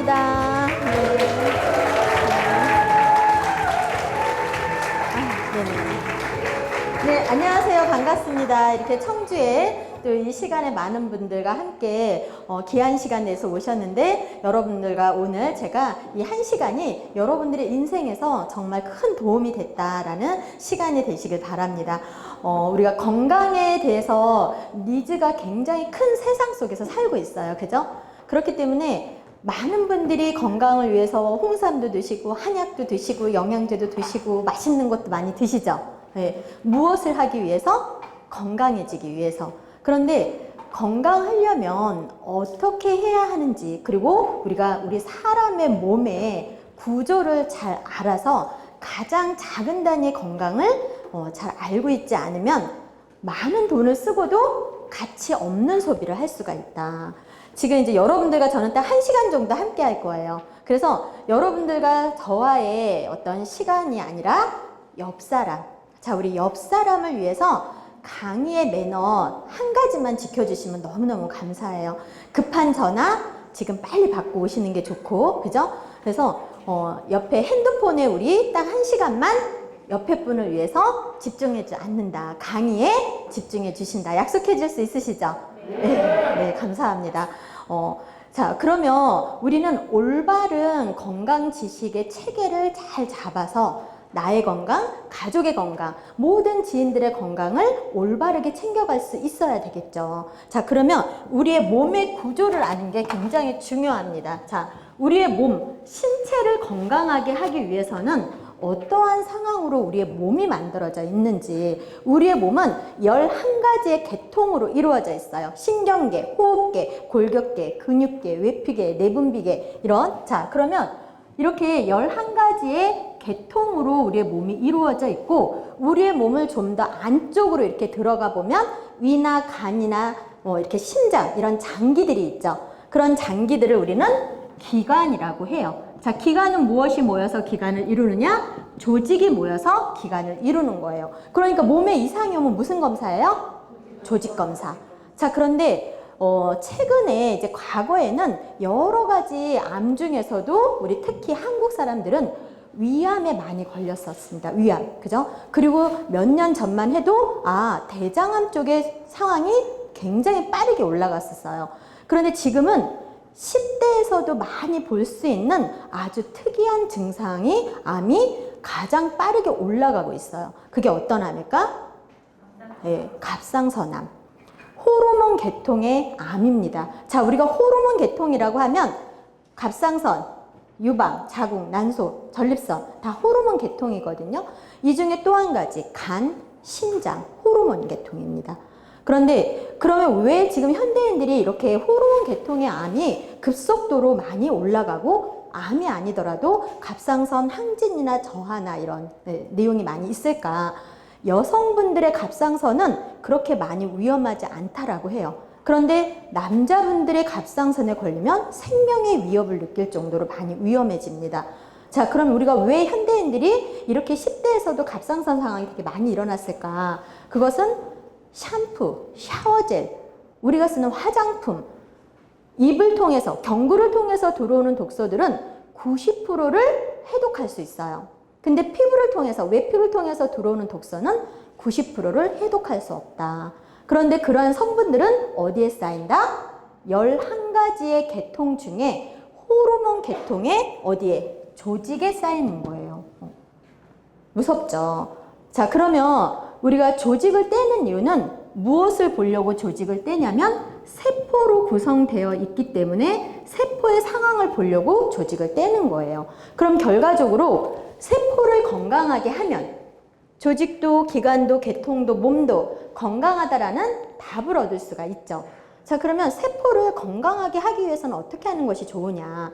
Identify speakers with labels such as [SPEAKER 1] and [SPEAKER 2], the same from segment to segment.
[SPEAKER 1] 반갑습니다. 네, 안녕하세요. 반갑습니다. 이렇게 청주에 또 이 시간에 많은 분들과 함께 귀한 시간 내서 오셨는데, 여러분들과 오늘 제가 이 한 시간이 여러분들의 인생에서 정말 큰 도움이 됐다라는 시간이 되시길 바랍니다. 우리가 건강에 대해서 니즈가 굉장히 큰 세상 속에서 살고 있어요. 그죠? 그렇기 때문에 많은 분들이 건강을 위해서 홍삼도 드시고 한약도 드시고 영양제도 드시고 맛있는 것도 많이 드시죠. 네. 무엇을 하기 위해서? 건강해지기 위해서. 그런데 건강하려면 어떻게 해야 하는지, 그리고 우리가 우리 사람의 몸의 구조를 잘 알아서 가장 작은 단위의 건강을 잘 알고 있지 않으면 많은 돈을 쓰고도 가치 없는 소비를 할 수가 있다. 지금 이제 여러분들과 저는 딱 1시간 정도 함께 할 거예요. 그래서 여러분들과 저와의 어떤 시간이 아니라 옆 사람, 자, 우리 옆 사람을 위해서 강의의 매너 한 가지만 지켜주시면 너무너무 감사해요. 급한 전화 지금 빨리 받고 오시는 게 좋고, 그죠? 그래서 옆에 핸드폰에 우리 딱 1시간만 옆에 분을 위해서 집중하지 않는다. 강의에 집중해 주신다. 약속해 줄 수 있으시죠? 네, 감사합니다. 자, 그러면 우리는 올바른 건강 지식의 체계를 잘 잡아서 나의 건강, 가족의 건강, 모든 지인들의 건강을 올바르게 챙겨갈 수 있어야 되겠죠. 자, 그러면 우리의 몸의 구조를 아는 게 굉장히 중요합니다. 자, 우리의 몸, 신체를 건강하게 하기 위해서는 어떠한 상황으로 우리의 몸이 만들어져 있는지, 우리의 몸은 11가지의 계통으로 이루어져 있어요. 신경계, 호흡계, 골격계, 근육계, 외피계, 내분비계, 이런. 자, 그러면 이렇게 11가지의 계통으로 우리의 몸이 이루어져 있고, 우리의 몸을 좀 더 안쪽으로 이렇게 들어가 보면 위나 간이나 이렇게 심장, 이런 장기들이 있죠. 그런 장기들을 우리는 기관이라고 해요. 자, 기관은 무엇이 모여서 기관을 이루느냐? 조직이 모여서 기관을 이루는 거예요. 그러니까 몸에 이상이 오면 무슨 검사예요? 조직 검사. 자, 그런데 최근에 이제 과거에는 여러 가지 암 중에서도 우리 특히 한국 사람들은 위암에 많이 걸렸었습니다. 위암. 그죠? 그리고 몇 년 전만 해도 대장암 쪽의 상황이 굉장히 빠르게 올라갔었어요. 그런데 지금은 10대에서도 많이 볼 수 있는 아주 특이한 증상이, 암이 가장 빠르게 올라가고 있어요. 그게 어떤 암일까? 네, 갑상선암. 호르몬 계통의 암입니다. 자, 우리가 호르몬 계통이라고 하면 갑상선, 유방, 자궁, 난소, 전립선 다 호르몬 계통이거든요. 이 중에 또 한 가지 간, 심장, 호르몬 계통입니다. 그런데 그러면 왜 지금 현대인들이 이렇게 호르몬 계통의 암이 급속도로 많이 올라가고, 암이 아니더라도 갑상선 항진이나 저하나 이런 내용이 많이 있을까? 여성분들의 갑상선은 그렇게 많이 위험하지 않다라고 해요. 그런데 남자분들의 갑상선에 걸리면 생명의 위협을 느낄 정도로 많이 위험해집니다. 자, 그럼 우리가 왜 현대인들이 이렇게 10대에서도 갑상선 상황이 되게 많이 일어났을까? 그것은 샴푸, 샤워젤, 우리가 쓰는 화장품, 입을 통해서, 경구를 통해서 들어오는 독소들은 90%를 해독할 수 있어요. 근데 피부를 통해서, 외피를 통해서 들어오는 독소는 90%를 해독할 수 없다. 그런데 그러한 성분들은 어디에 쌓인다? 11가지의 계통 중에 호르몬 계통의 어디에? 조직에 쌓이는 거예요. 무섭죠? 자, 그러면 우리가 조직을 떼는 이유는 무엇을 보려고 조직을 떼냐면 세포로 구성되어 있기 때문에 세포의 상황을 보려고 조직을 떼는 거예요. 그럼 결과적으로 세포를 건강하게 하면 조직도, 기관도, 계통도, 몸도 건강하다라는 답을 얻을 수가 있죠. 자, 그러면 세포를 건강하게 하기 위해서는 어떻게 하는 것이 좋으냐?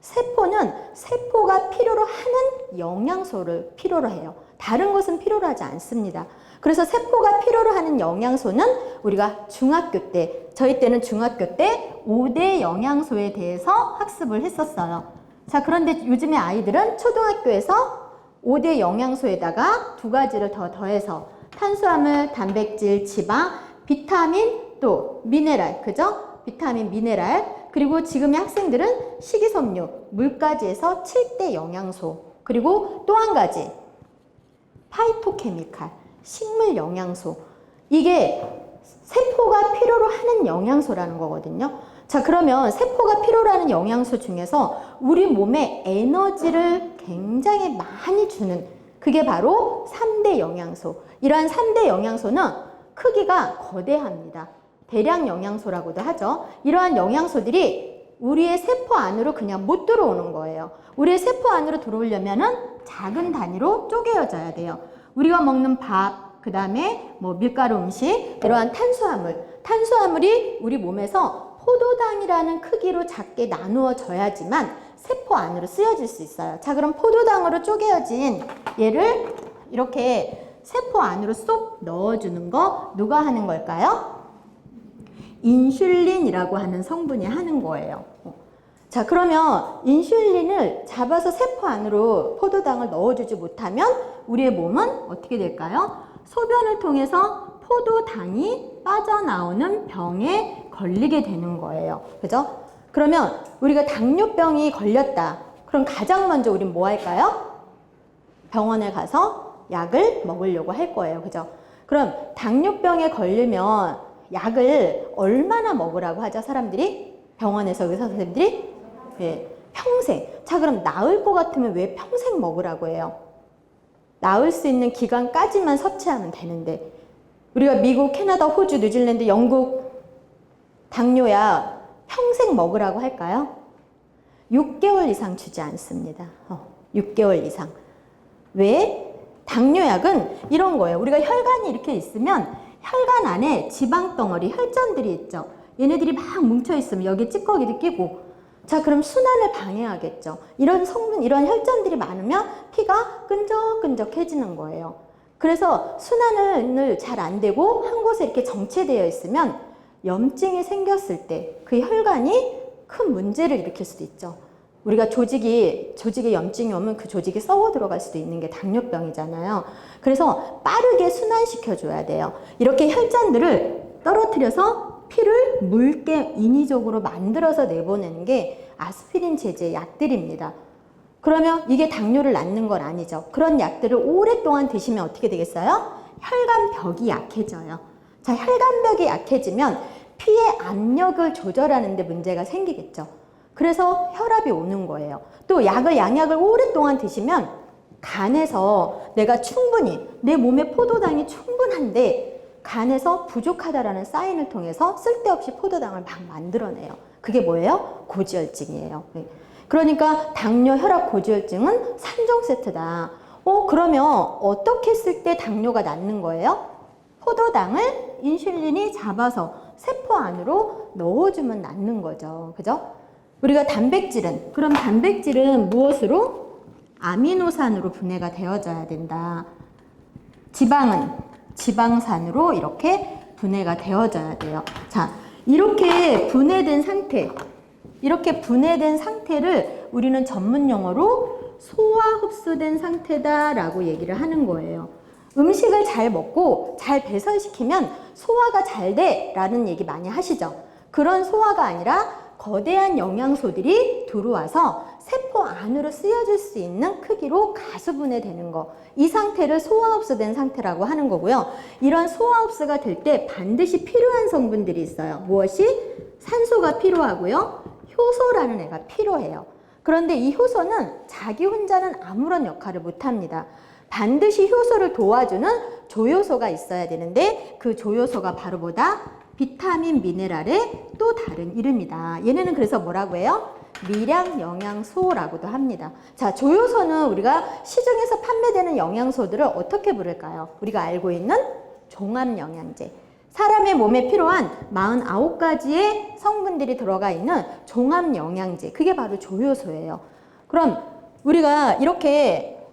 [SPEAKER 1] 세포는 세포가 필요로 하는 영양소를 필요로 해요. 다른 것은 필요로 하지 않습니다. 그래서 세포가 필요로 하는 영양소는 우리가 중학교 때, 저희 때는 중학교 때 5대 영양소에 대해서 학습을 했었어요. 자, 그런데 요즘의 아이들은 초등학교에서 5대 영양소에다가 2가지를 더 더해서 탄수화물, 단백질, 지방, 비타민, 또 미네랄, 그죠? 비타민, 미네랄, 그리고 지금의 학생들은 식이섬유, 물까지 해서 7대 영양소, 그리고 또 한 가지 파이토케미칼, 식물 영양소. 이게 세포가 필요로 하는 영양소라는 거거든요. 자, 그러면 세포가 필요로 하는 영양소 중에서 우리 몸에 에너지를 굉장히 많이 주는 그게 바로 3대 영양소. 이러한 3대 영양소는 크기가 거대합니다. 대량 영양소라고도 하죠. 이러한 영양소들이 우리의 세포 안으로 그냥 못 들어오는 거예요. 우리의 세포 안으로 들어오려면은 작은 단위로 쪼개어져야 돼요. 우리가 먹는 밥, 그 다음에 뭐 밀가루 음식, 이러한 탄수화물이 우리 몸에서 포도당이라는 크기로 작게 나누어져야지만 세포 안으로 쓰여질 수 있어요. 자, 그럼 포도당으로 쪼개어진 얘를 이렇게 세포 안으로 쏙 넣어주는 거 누가 하는 걸까요? 인슐린이라고 하는 성분이 하는 거예요. 자, 그러면 인슐린을 잡아서 세포 안으로 포도당을 넣어주지 못하면 우리의 몸은 어떻게 될까요? 소변을 통해서 포도당이 빠져나오는 병에 걸리게 되는 거예요. 그죠? 그러면 우리가 당뇨병이 걸렸다. 그럼 가장 먼저 우린 뭐 할까요? 병원에 가서 약을 먹으려고 할 거예요. 그죠? 그럼 당뇨병에 걸리면 약을 얼마나 먹으라고 하죠? 사람들이? 병원에서 의사 선생님들이? 네, 평생. 자, 그럼 나을 것 같으면 왜 평생 먹으라고 해요? 나을 수 있는 기간까지만 섭취하면 되는데 우리가 미국, 캐나다, 호주, 뉴질랜드, 영국 당뇨약 평생 먹으라고 할까요? 6개월 이상 주지 않습니다. 6개월 이상. 왜? 당뇨약은 이런 거예요. 우리가 혈관이 이렇게 있으면 혈관 안에 지방덩어리, 혈전들이 있죠. 얘네들이 막 뭉쳐있으면 여기에 찌꺼기도 끼고 자, 그럼 순환을 방해하겠죠. 이런 성분, 이런 혈전들이 많으면 피가 끈적끈적해지는 거예요. 그래서 순환을 잘 안 되고 한 곳에 이렇게 정체되어 있으면 염증이 생겼을 때 그 혈관이 큰 문제를 일으킬 수도 있죠. 우리가 조직에 염증이 오면 그 조직이 썩어 들어갈 수도 있는 게 당뇨병이잖아요. 그래서 빠르게 순환시켜줘야 돼요. 이렇게 혈전들을 떨어뜨려서 피를 묽게 인위적으로 만들어서 내보내는 게 아스피린 제제의 약들입니다. 그러면 이게 당뇨를 낫는 건 아니죠. 그런 약들을 오랫동안 드시면 어떻게 되겠어요? 혈관벽이 약해져요. 자, 혈관벽이 약해지면 피의 압력을 조절하는 데 문제가 생기겠죠. 그래서 혈압이 오는 거예요. 또 양약을 오랫동안 드시면 간에서 내가 충분히 내 몸에 포도당이 충분한데 간에서 부족하다라는 사인을 통해서 쓸데없이 포도당을 막 만들어내요. 그게 뭐예요? 고지혈증이에요. 그러니까 당뇨, 혈압, 고지혈증은 3종 세트다. 그러면 어떻게 쓸 때 당뇨가 낫는 거예요? 포도당을 인슐린이 잡아서 세포 안으로 넣어주면 낫는 거죠. 그죠? 우리가 그럼 단백질은 무엇으로? 아미노산으로 분해가 되어져야 된다. 지방은 지방산으로 이렇게 분해가 되어져야 돼요. 자, 이렇게 분해된 상태를 우리는 전문 용어로 소화 흡수된 상태다라고 얘기를 하는 거예요. 음식을 잘 먹고 잘 배설시키면 소화가 잘 돼라는 얘기 많이 하시죠. 그런 소화가 아니라 거대한 영양소들이 들어와서 세포 안으로 쓰여질 수 있는 크기로 가수분해되는 거. 이 상태를 소화흡수된 상태라고 하는 거고요. 이런 소화흡수가 될 때 반드시 필요한 성분들이 있어요. 무엇이? 산소가 필요하고요. 효소라는 애가 필요해요. 그런데 이 효소는 자기 혼자는 아무런 역할을 못합니다. 반드시 효소를 도와주는 조효소가 있어야 되는데 그 조효소가 바로 뭐다? 비타민 미네랄의 또 다른 이름이다. 얘네는 그래서 뭐라고 해요? 미량 영양소라고도 합니다. 자, 조효소는 우리가 시중에서 판매되는 영양소들을 어떻게 부를까요? 우리가 알고 있는 종합영양제. 사람의 몸에 필요한 49가지의 성분들이 들어가 있는 종합영양제. 그게 바로 조효소예요. 그럼 우리가 이렇게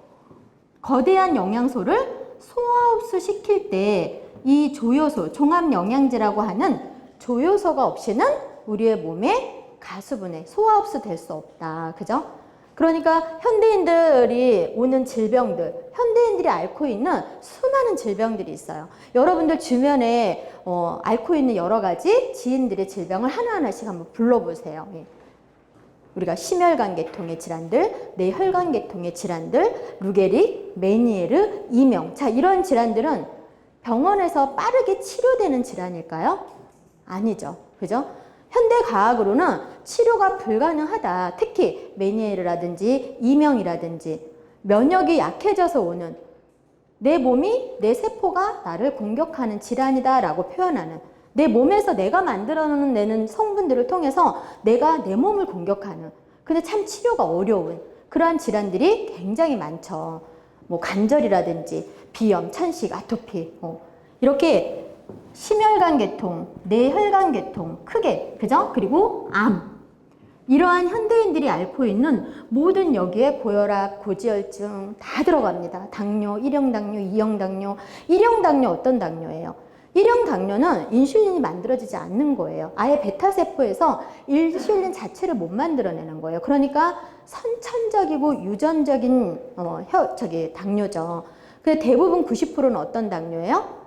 [SPEAKER 1] 거대한 영양소를 소화흡수 시킬 때 이 조효소, 종합영양제라고 하는 조효소가 없이는 우리의 몸에 가수분해, 소화흡수 될 수 없다. 그죠? 그러니까 현대인들이 오는 질병들, 현대인들이 앓고 있는 수많은 질병들이 있어요. 여러분들 주변에 앓고 있는 여러 가지 지인들의 질병을 하나하나씩 한번 불러보세요. 예. 우리가 심혈관계통의 질환들, 뇌혈관계통의 질환들, 루게릭, 메니에르, 이명. 자, 이런 질환들은 병원에서 빠르게 치료되는 질환일까요? 아니죠. 그죠? 현대과학으로는 치료가 불가능하다. 특히 메니에르라든지 이명이라든지 면역이 약해져서 오는 내 몸이, 내 세포가 나를 공격하는 질환이다 라고 표현하는, 내 몸에서 내가 만들어내는 성분들을 통해서 내가 내 몸을 공격하는, 근데 참 치료가 어려운 그러한 질환들이 굉장히 많죠. 뭐 관절이라든지 비염, 천식, 아토피, 이렇게 심혈관계통, 뇌혈관계통 크게, 그죠? 그리고 암. 이러한 현대인들이 앓고 있는 모든 여기에 고혈압, 고지혈증 다 들어갑니다. 당뇨, 1형 당뇨, 2형 당뇨. 1형 당뇨 어떤 당뇨예요? 1형 당뇨는 인슐린이 만들어지지 않는 거예요. 아예 베타세포에서 인슐린 자체를 못 만들어내는 거예요. 그러니까 선천적이고 유전적인 당뇨죠. 근데 대부분 90%는 어떤 당뇨예요?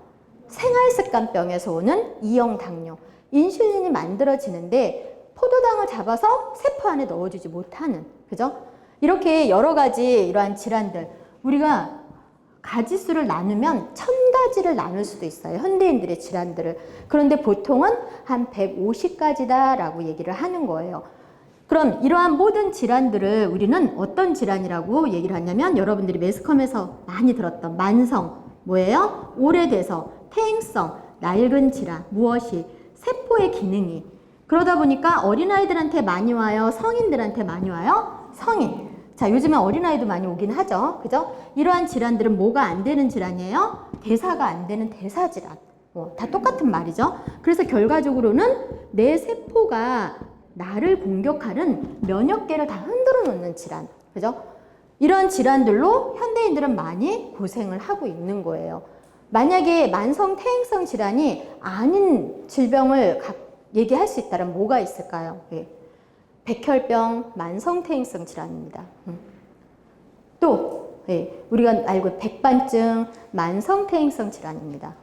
[SPEAKER 1] 생활습관병에서 오는 2형 당뇨. 인슐린이 만들어지는데 포도당을 잡아서 세포 안에 넣어주지 못하는, 그죠? 이렇게 여러 가지 이러한 질환들, 우리가 가지수를 나누면 1000가지를 나눌 수도 있어요. 현대인들의 질환들을. 그런데 보통은 한 150가지다 라고 얘기를 하는 거예요. 그럼 이러한 모든 질환들을 우리는 어떤 질환이라고 얘기를 하냐면, 여러분들이 매스컴에서 많이 들었던 만성, 뭐예요? 오래돼서 퇴행성, 낡은 질환, 무엇이? 세포의 기능이. 그러다 보니까 어린아이들한테 많이 와요? 성인들한테 많이 와요? 성인. 자, 요즘은 어린아이도 많이 오긴 하죠. 그죠? 이러한 질환들은 뭐가 안 되는 질환이에요? 대사가 안 되는 대사질환. 다 똑같은 말이죠. 그래서 결과적으로는 내 세포가 나를 공격하는 면역계를 다 흔들어 놓는 질환. 그죠? 이런 질환들로 현대인들은 많이 고생을 하고 있는 거예요. 만약에 만성 퇴행성 질환이 아닌 질병을 얘기할 수 있다면 뭐가 있을까요? 예. 백혈병, 만성퇴행성 질환입니다. 또 우리가 알고 백반증, 만성퇴행성 질환입니다.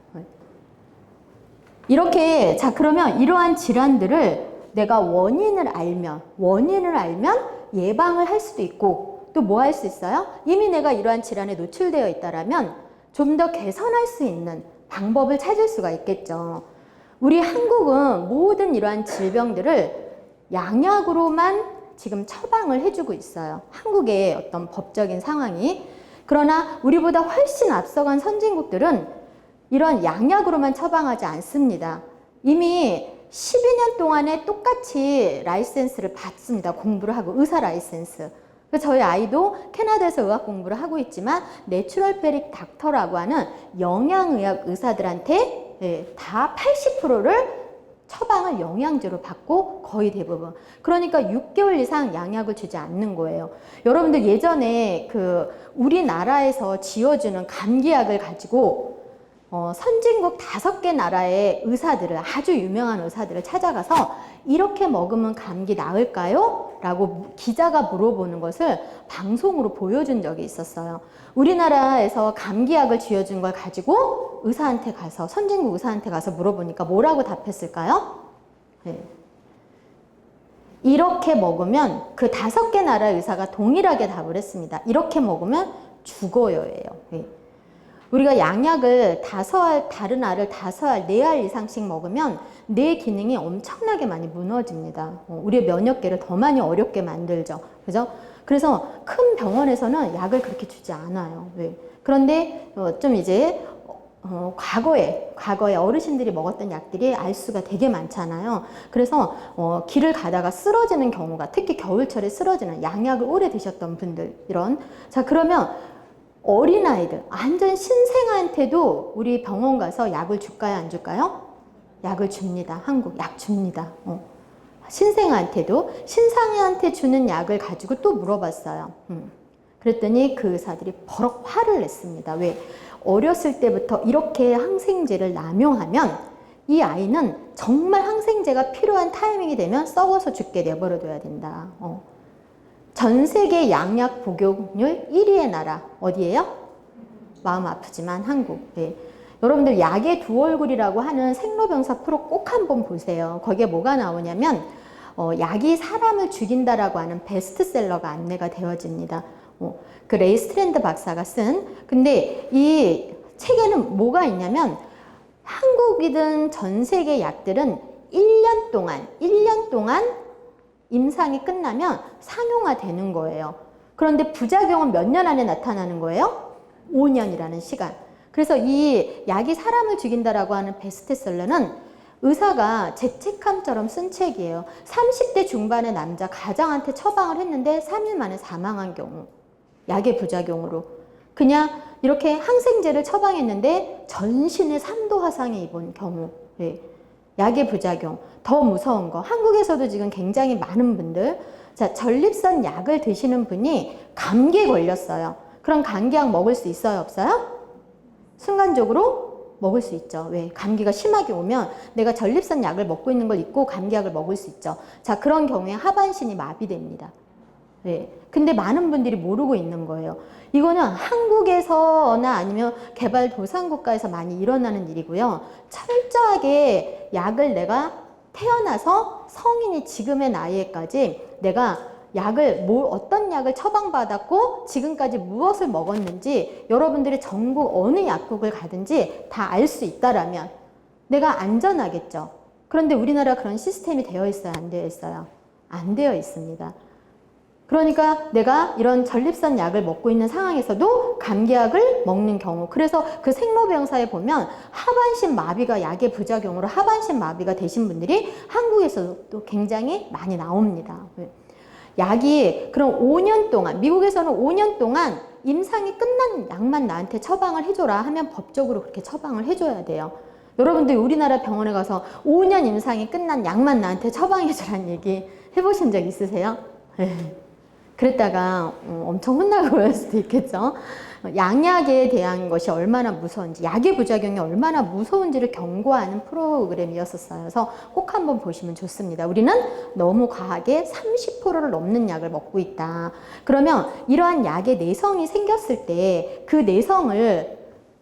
[SPEAKER 1] 이렇게, 자, 그러면 이러한 질환들을 내가 원인을 알면 예방을 할 수도 있고, 또 뭐 할 수 있어요? 이미 내가 이러한 질환에 노출되어 있다라면 좀 더 개선할 수 있는 방법을 찾을 수가 있겠죠. 우리 한국은 모든 이러한 질병들을 양약으로만 지금 처방을 해주고 있어요. 한국의 어떤 법적인 상황이. 그러나 우리보다 훨씬 앞서간 선진국들은 이런 양약으로만 처방하지 않습니다. 이미 12년 동안에 똑같이 라이센스를 받습니다. 공부를 하고, 의사 라이센스. 저희 아이도 캐나다에서 의학 공부를 하고 있지만 내추럴페릭 닥터라고 하는 영양의학 의사들한테 다 80%를 처방을 영양제로 받고, 거의 대부분. 그러니까 6개월 이상 양약을 주지 않는 거예요. 여러분들 예전에 우리나라에서 지어주는 감기약을 가지고 선진국 5개 나라의 의사들을, 아주 유명한 의사들을 찾아가서 이렇게 먹으면 감기 나을까요? 라고 기자가 물어보는 것을 방송으로 보여준 적이 있었어요. 우리나라에서 감기약을 쥐어준 걸 가지고 의사한테 가서, 선진국 의사한테 가서 물어보니까 뭐라고 답했을까요? 네. 이렇게 먹으면, 그 5개 나라의 의사가 동일하게 답을 했습니다. 이렇게 먹으면 죽어요 예요. 네. 우리가 양약을 다른 알을 5알, 4알 이상씩 먹으면 뇌 기능이 엄청나게 많이 무너집니다. 우리의 면역계를 더 많이 어렵게 만들죠. 그죠? 그래서 큰 병원에서는 약을 그렇게 주지 않아요. 왜? 그런데 좀 이제 과거에 어르신들이 먹었던 약들이 알수가 되게 많잖아요. 그래서 길을 가다가 쓰러지는 경우가, 특히 겨울철에 쓰러지는, 양약을 오래 드셨던 분들, 이런. 자, 그러면 어린아이들, 완전 신생아한테도 우리 병원 가서 약을 줄까요, 안 줄까요? 약을 줍니다. 한국 약 줍니다. 신생아한테도. 신생아한테 주는 약을 가지고 또 물어봤어요. 그랬더니 그 의사들이 버럭 화를 냈습니다. 왜? 어렸을 때부터 이렇게 항생제를 남용하면 이 아이는 정말 항생제가 필요한 타이밍이 되면 썩어서 죽게 내버려둬야 된다. 전 세계 양약 복용률 1위의 나라 어디예요? 마음 아프지만 한국. 네. 여러분들 약의 두 얼굴이라고 하는 생로병사 프로 꼭 한번 보세요. 거기에 뭐가 나오냐면 약이 사람을 죽인다라고 하는 베스트셀러가 안내가 되어집니다. 그 레이 스트랜드 박사가 쓴. 근데 이 책에는 뭐가 있냐면 한국이든 전 세계 약들은 1년 동안 임상이 끝나면 상용화 되는 거예요. 그런데 부작용은 몇 년 안에 나타나는 거예요? 5년이라는 시간. 그래서 이 약이 사람을 죽인다라고 하는 베스트셀러는 의사가 죄책감처럼 쓴 책이에요. 30대 중반의 남자 가장한테 처방을 했는데 3일 만에 사망한 경우. 약의 부작용으로. 그냥 이렇게 항생제를 처방했는데 전신에 3도 화상이 입은 경우. 네. 약의 부작용. 더 무서운 거. 한국에서도 지금 굉장히 많은 분들. 자, 전립선 약을 드시는 분이 감기에 걸렸어요. 그럼 감기약 먹을 수 있어요? 없어요? 순간적으로 먹을 수 있죠. 왜? 감기가 심하게 오면 내가 전립선 약을 먹고 있는 걸 잊고 감기약을 먹을 수 있죠. 자, 그런 경우에 하반신이 마비됩니다. 네. 근데 많은 분들이 모르고 있는 거예요. 이거는 한국에서나 아니면 개발도상국가에서 많이 일어나는 일이고요. 철저하게 약을 내가 태어나서 성인이 지금의 나이에까지 내가 약을 어떤 약을 처방받았고 지금까지 무엇을 먹었는지 여러분들이 전국 어느 약국을 가든지 다 알 수 있다라면 내가 안전하겠죠. 그런데 우리나라 그런 시스템이 되어 있어요? 안 되어 있어요? 안 되어 있습니다. 그러니까 내가 이런 전립선 약을 먹고 있는 상황에서도 감기약을 먹는 경우. 그래서 그 생로병사에 보면 하반신 마비가 약의 부작용으로 하반신 마비가 되신 분들이 한국에서도 굉장히 많이 나옵니다. 약이 그럼 5년 동안, 미국에서는 5년 동안 임상이 끝난 약만 나한테 처방을 해줘라 하면 법적으로 그렇게 처방을 해줘야 돼요. 여러분들 우리나라 병원에 가서 5년 임상이 끝난 약만 나한테 처방해줘라는 얘기 해보신 적 있으세요? 그랬다가 엄청 혼나고 그럴 수도 있겠죠. 양약에 대한 것이 얼마나 무서운지, 약의 부작용이 얼마나 무서운지를 경고하는 프로그램이었었어요. 그래서 꼭 한번 보시면 좋습니다. 우리는 너무 과하게 30%를 넘는 약을 먹고 있다. 그러면 이러한 약의 내성이 생겼을 때 그 내성을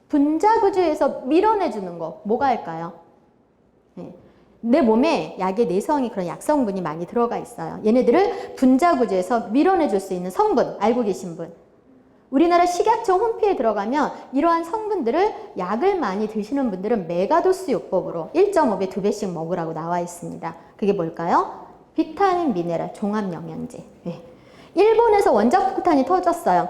[SPEAKER 1] 분자구조에서 밀어내주는 거 뭐가 할까요? 내 몸에 약의 내성이 그런 약성분이 많이 들어가 있어요. 얘네들을 분자구조에서 밀어내줄 수 있는 성분 알고 계신 분? 우리나라 식약처 홈페이지에 들어가면 이러한 성분들을 약을 많이 드시는 분들은 메가도스 요법으로 1.5배, 2배씩 먹으라고 나와 있습니다. 그게 뭘까요? 비타민, 미네랄, 종합영양제. 네. 일본에서 원자폭탄이 터졌어요.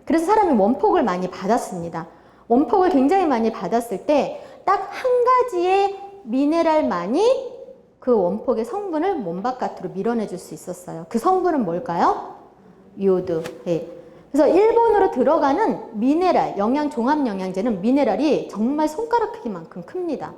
[SPEAKER 1] 그래서 사람이 원폭을 많이 받았습니다. 원폭을 굉장히 많이 받았을 때 딱 한 가지의 미네랄만이 그 원폭의 성분을 몸 바깥으로 밀어내줄 수 있었어요. 그 성분은 뭘까요? 요드. 네. 그래서 일본으로 들어가는 미네랄, 종합영양제는 미네랄이 정말 손가락 크기만큼 큽니다.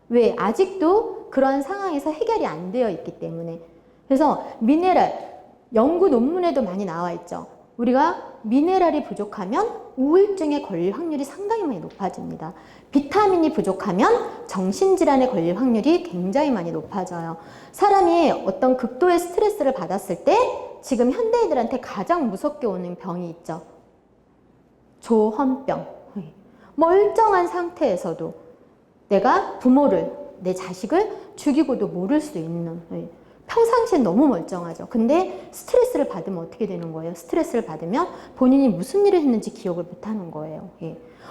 [SPEAKER 1] 왜? 아직도 그런 상황에서 해결이 안 되어 있기 때문에. 그래서 미네랄, 연구 논문에도 많이 나와 있죠. 우리가 미네랄이 부족하면 우울증에 걸릴 확률이 상당히 많이 높아집니다. 비타민이 부족하면 정신질환에 걸릴 확률이 굉장히 많이 높아져요. 사람이 어떤 극도의 스트레스를 받았을 때 지금 현대인들한테 가장 무섭게 오는 병이 있죠. 조현병. 멀쩡한 상태에서도 내가 부모를, 내 자식을 죽이고도 모를 수 있는, 평상시엔 너무 멀쩡하죠. 근데 스트레스를 받으면 어떻게 되는 거예요? 스트레스를 받으면 본인이 무슨 일을 했는지 기억을 못하는 거예요.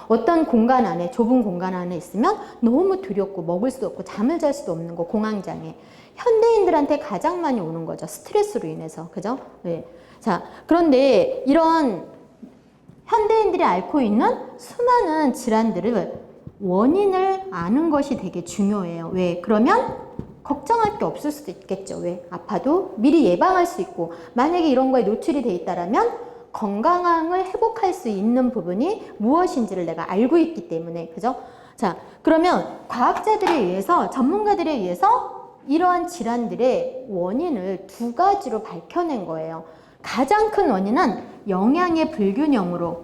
[SPEAKER 1] 어떤 공간 안에, 좁은 공간 안에 있으면 너무 두렵고 먹을 수도 없고 잠을 잘 수도 없는 거, 공황장애. 현대인들한테 가장 많이 오는 거죠. 스트레스로 인해서. 그죠? 자, 그런데 이런 현대인들이 앓고 있는 수많은 질환들을 원인을 아는 것이 되게 중요해요. 왜? 그러면 걱정할 게 없을 수도 있겠죠. 왜? 아파도 미리 예방할 수 있고, 만약에 이런 거에 노출이 돼 있다라면 건강을 회복할 수 있는 부분이 무엇인지를 내가 알고 있기 때문에. 그죠? 자, 그러면 과학자들에 의해서, 전문가들에 의해서 이러한 질환들의 원인을 두 가지로 밝혀낸 거예요. 가장 큰 원인은 영양의 불균형으로.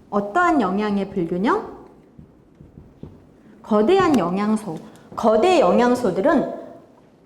[SPEAKER 1] 어떠한 영양의 불균형? 거대한 영양소. 거대 영양소들은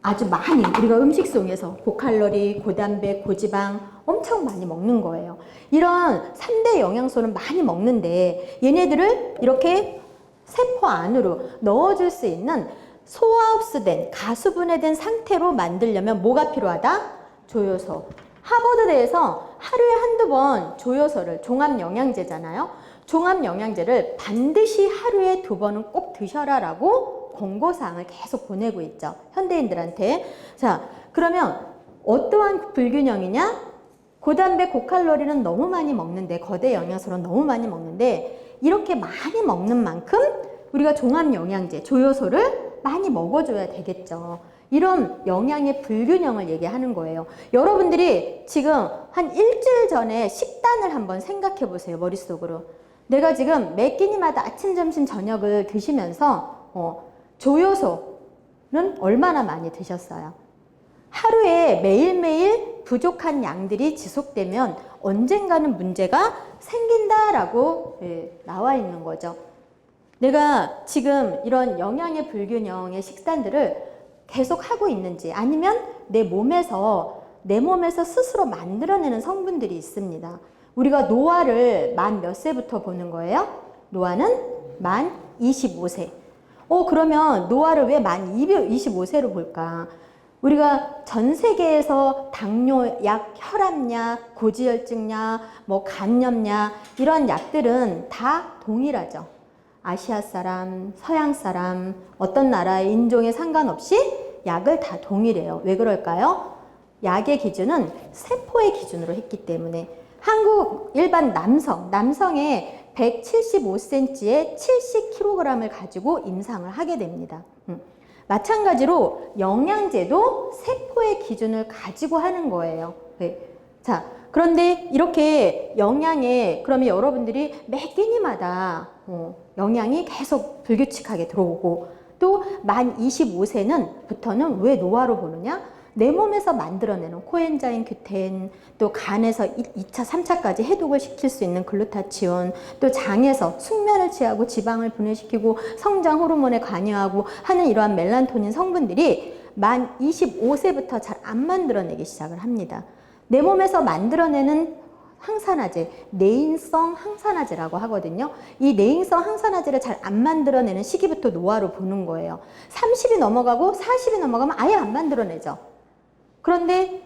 [SPEAKER 1] 아주 많이 우리가 음식 속에서 고칼로리, 고단백, 고지방, 엄청 많이 먹는 거예요. 이런 3대 영양소는 많이 먹는데 얘네들을 이렇게 세포 안으로 넣어줄 수 있는 소화 흡수된 가수분해된 상태로 만들려면 뭐가 필요하다? 조효소. 하버드대에서 하루에 한두 번 조효소를, 종합영양제잖아요. 종합영양제를 반드시 하루에 2번은 꼭 드셔라 라고 권고사항을 계속 보내고 있죠. 현대인들한테. 자, 그러면 어떠한 불균형이냐? 고단백, 고칼로리는 너무 많이 먹는데, 거대 영양소는 너무 많이 먹는데, 이렇게 많이 먹는 만큼 우리가 종합영양제, 조효소를 많이 먹어줘야 되겠죠. 이런 영양의 불균형을 얘기하는 거예요. 여러분들이 지금 한 일주일 전에 식단을 한번 생각해 보세요. 머릿속으로. 내가 지금 매 끼니마다 아침, 점심, 저녁을 드시면서 조효소는 얼마나 많이 드셨어요? 하루에 매일매일 부족한 양들이 지속되면 언젠가는 문제가 생긴다라고 나와 있는 거죠. 내가 지금 이런 영양의 불균형의 식단들을 계속 하고 있는지, 아니면 내 몸에서 스스로 만들어내는 성분들이 있습니다. 우리가 노화를 만 몇 세부터 보는 거예요? 노화는 만 25세. 그러면 노화를 왜 만 25세로 볼까? 우리가 전 세계에서 당뇨약, 혈압약, 고지혈증약, 뭐 간염약, 이런 약들은 다 동일하죠. 아시아 사람, 서양 사람, 어떤 나라의 인종에 상관없이 약을 다 동일해요. 왜 그럴까요? 약의 기준은 세포의 기준으로 했기 때문에. 한국 일반 남성의 175cm에 70kg을 가지고 임상을 하게 됩니다. 마찬가지로 영양제도 세포의 기준을 가지고 하는 거예요. 네. 자, 그런데 이렇게 그러면 여러분들이 매 끼니마다 영양이 계속 불규칙하게 들어오고, 또 만 25세부터는 왜 노화로 보느냐? 내 몸에서 만들어내는 코엔자임 규텐, 또 간에서 2차, 3차까지 해독을 시킬 수 있는 글루타치온, 또 장에서 숙면을 취하고 지방을 분해시키고 성장 호르몬에 관여하고 하는 이러한 멜라토닌 성분들이 만 25세부터 잘 안 만들어내기 시작을 합니다. 내 몸에서 만들어내는 항산화제, 내인성 항산화제라고 하거든요. 이 내인성 항산화제를 잘 안 만들어내는 시기부터 노화로 보는 거예요. 30이 넘어가고 40이 넘어가면 아예 안 만들어내죠. 그런데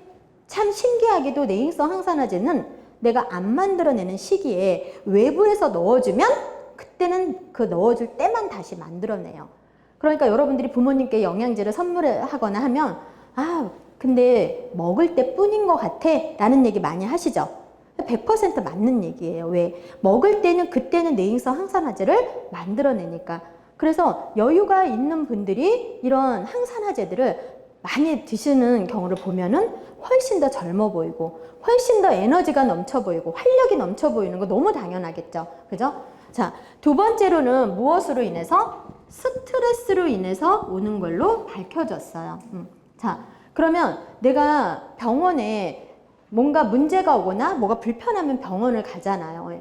[SPEAKER 1] 참 신기하게도 내인성 항산화제는 내가 안 만들어내는 시기에 외부에서 넣어주면 그때는 그 넣어줄 때만 다시 만들어내요. 그러니까 여러분들이 부모님께 영양제를 선물하거나 하면 근데 먹을 때 뿐인 것 같아 라는 얘기 많이 하시죠. 100% 맞는 얘기예요. 왜? 먹을 때는 그때는 내인성 항산화제를 만들어내니까. 그래서 여유가 있는 분들이 이런 항산화제들을 많이 드시는 경우를 보면은 훨씬 더 젊어 보이고, 훨씬 더 에너지가 넘쳐 보이고, 활력이 넘쳐 보이는 거 너무 당연하겠죠. 그죠? 자, 두 번째로는 무엇으로 인해서? 스트레스로 인해서 오는 걸로 밝혀졌어요. 자, 그러면 내가 병원에 뭔가 문제가 오거나 뭐가 불편하면 병원을 가잖아요.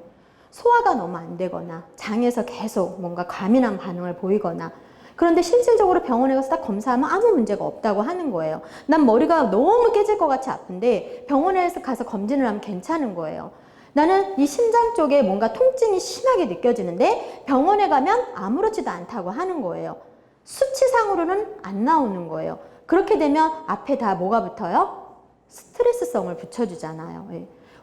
[SPEAKER 1] 소화가 너무 안 되거나 장에서 계속 뭔가 과민한 반응을 보이거나, 그런데 실질적으로 병원에 가서 딱 검사하면 아무 문제가 없다고 하는 거예요. 난 머리가 너무 깨질 것 같이 아픈데 병원에 가서 검진을 하면 괜찮은 거예요. 나는 이 심장 쪽에 뭔가 통증이 심하게 느껴지는데 병원에 가면 아무렇지도 않다고 하는 거예요. 수치상으로는 안 나오는 거예요. 그렇게 되면 앞에 다 뭐가 붙어요? 스트레스성을 붙여주잖아요.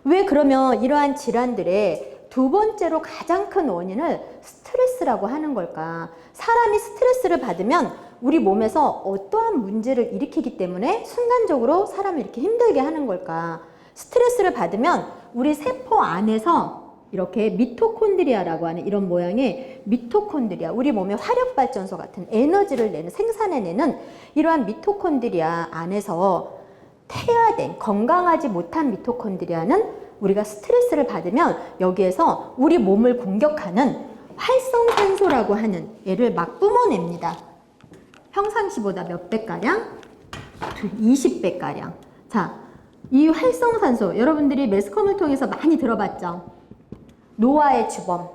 [SPEAKER 1] 왜 그러면 이러한 질환들의 두 번째로 가장 큰 원인을 스트레스라고 하는 걸까? 사람이 스트레스를 받으면 우리 몸에서 어떠한 문제를 일으키기 때문에 순간적으로 사람을 이렇게 힘들게 하는 걸까? 스트레스를 받으면 우리 세포 안에서 이렇게 미토콘드리아라고 하는 이런 모양의 미토콘드리아, 우리 몸의 화력발전소 같은 에너지를 생산해내는 이러한 미토콘드리아 안에서 퇴화된, 건강하지 못한 미토콘드리아는 우리가 스트레스를 받으면 여기에서 우리 몸을 공격하는 활성산소라고 하는 얘를 막 뿜어냅니다. 평상시보다 몇 배가량? 20배가량. 자, 이 활성산소, 여러분들이 매스컴을 통해서 많이 들어봤죠? 노화의 주범,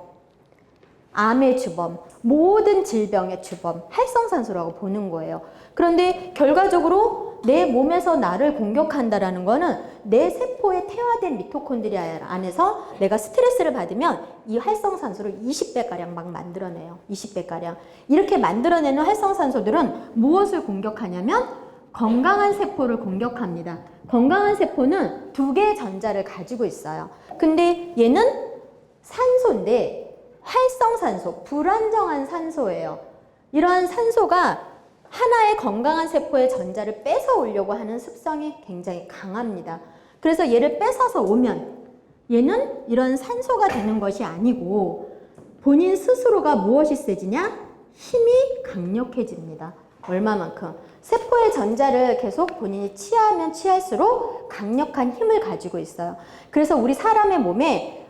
[SPEAKER 1] 암의 주범, 모든 질병의 주범, 활성산소라고 보는 거예요. 그런데 결과적으로 내 몸에서 나를 공격한다라는 거는 내 세포에 태화된 미토콘드리아 안에서 내가 스트레스를 받으면 이 활성산소를 20배가량 막 만들어내요. 20배가량. 이렇게 만들어내는 활성산소들은 무엇을 공격하냐면 건강한 세포를 공격합니다. 건강한 세포는 두 개의 전자를 가지고 있어요. 근데 얘는 산소인데 활성산소, 불안정한 산소예요. 이러한 산소가 하나의 건강한 세포의 전자를 뺏어 오려고 하는 습성이 굉장히 강합니다. 그래서 얘를 뺏어서 오면 얘는 이런 산소가 되는 것이 아니고 본인 스스로가 무엇이 세지냐? 힘이 강력해집니다. 얼마만큼? 세포의 전자를 계속 본인이 취하면 취할수록 강력한 힘을 가지고 있어요. 그래서 우리 사람의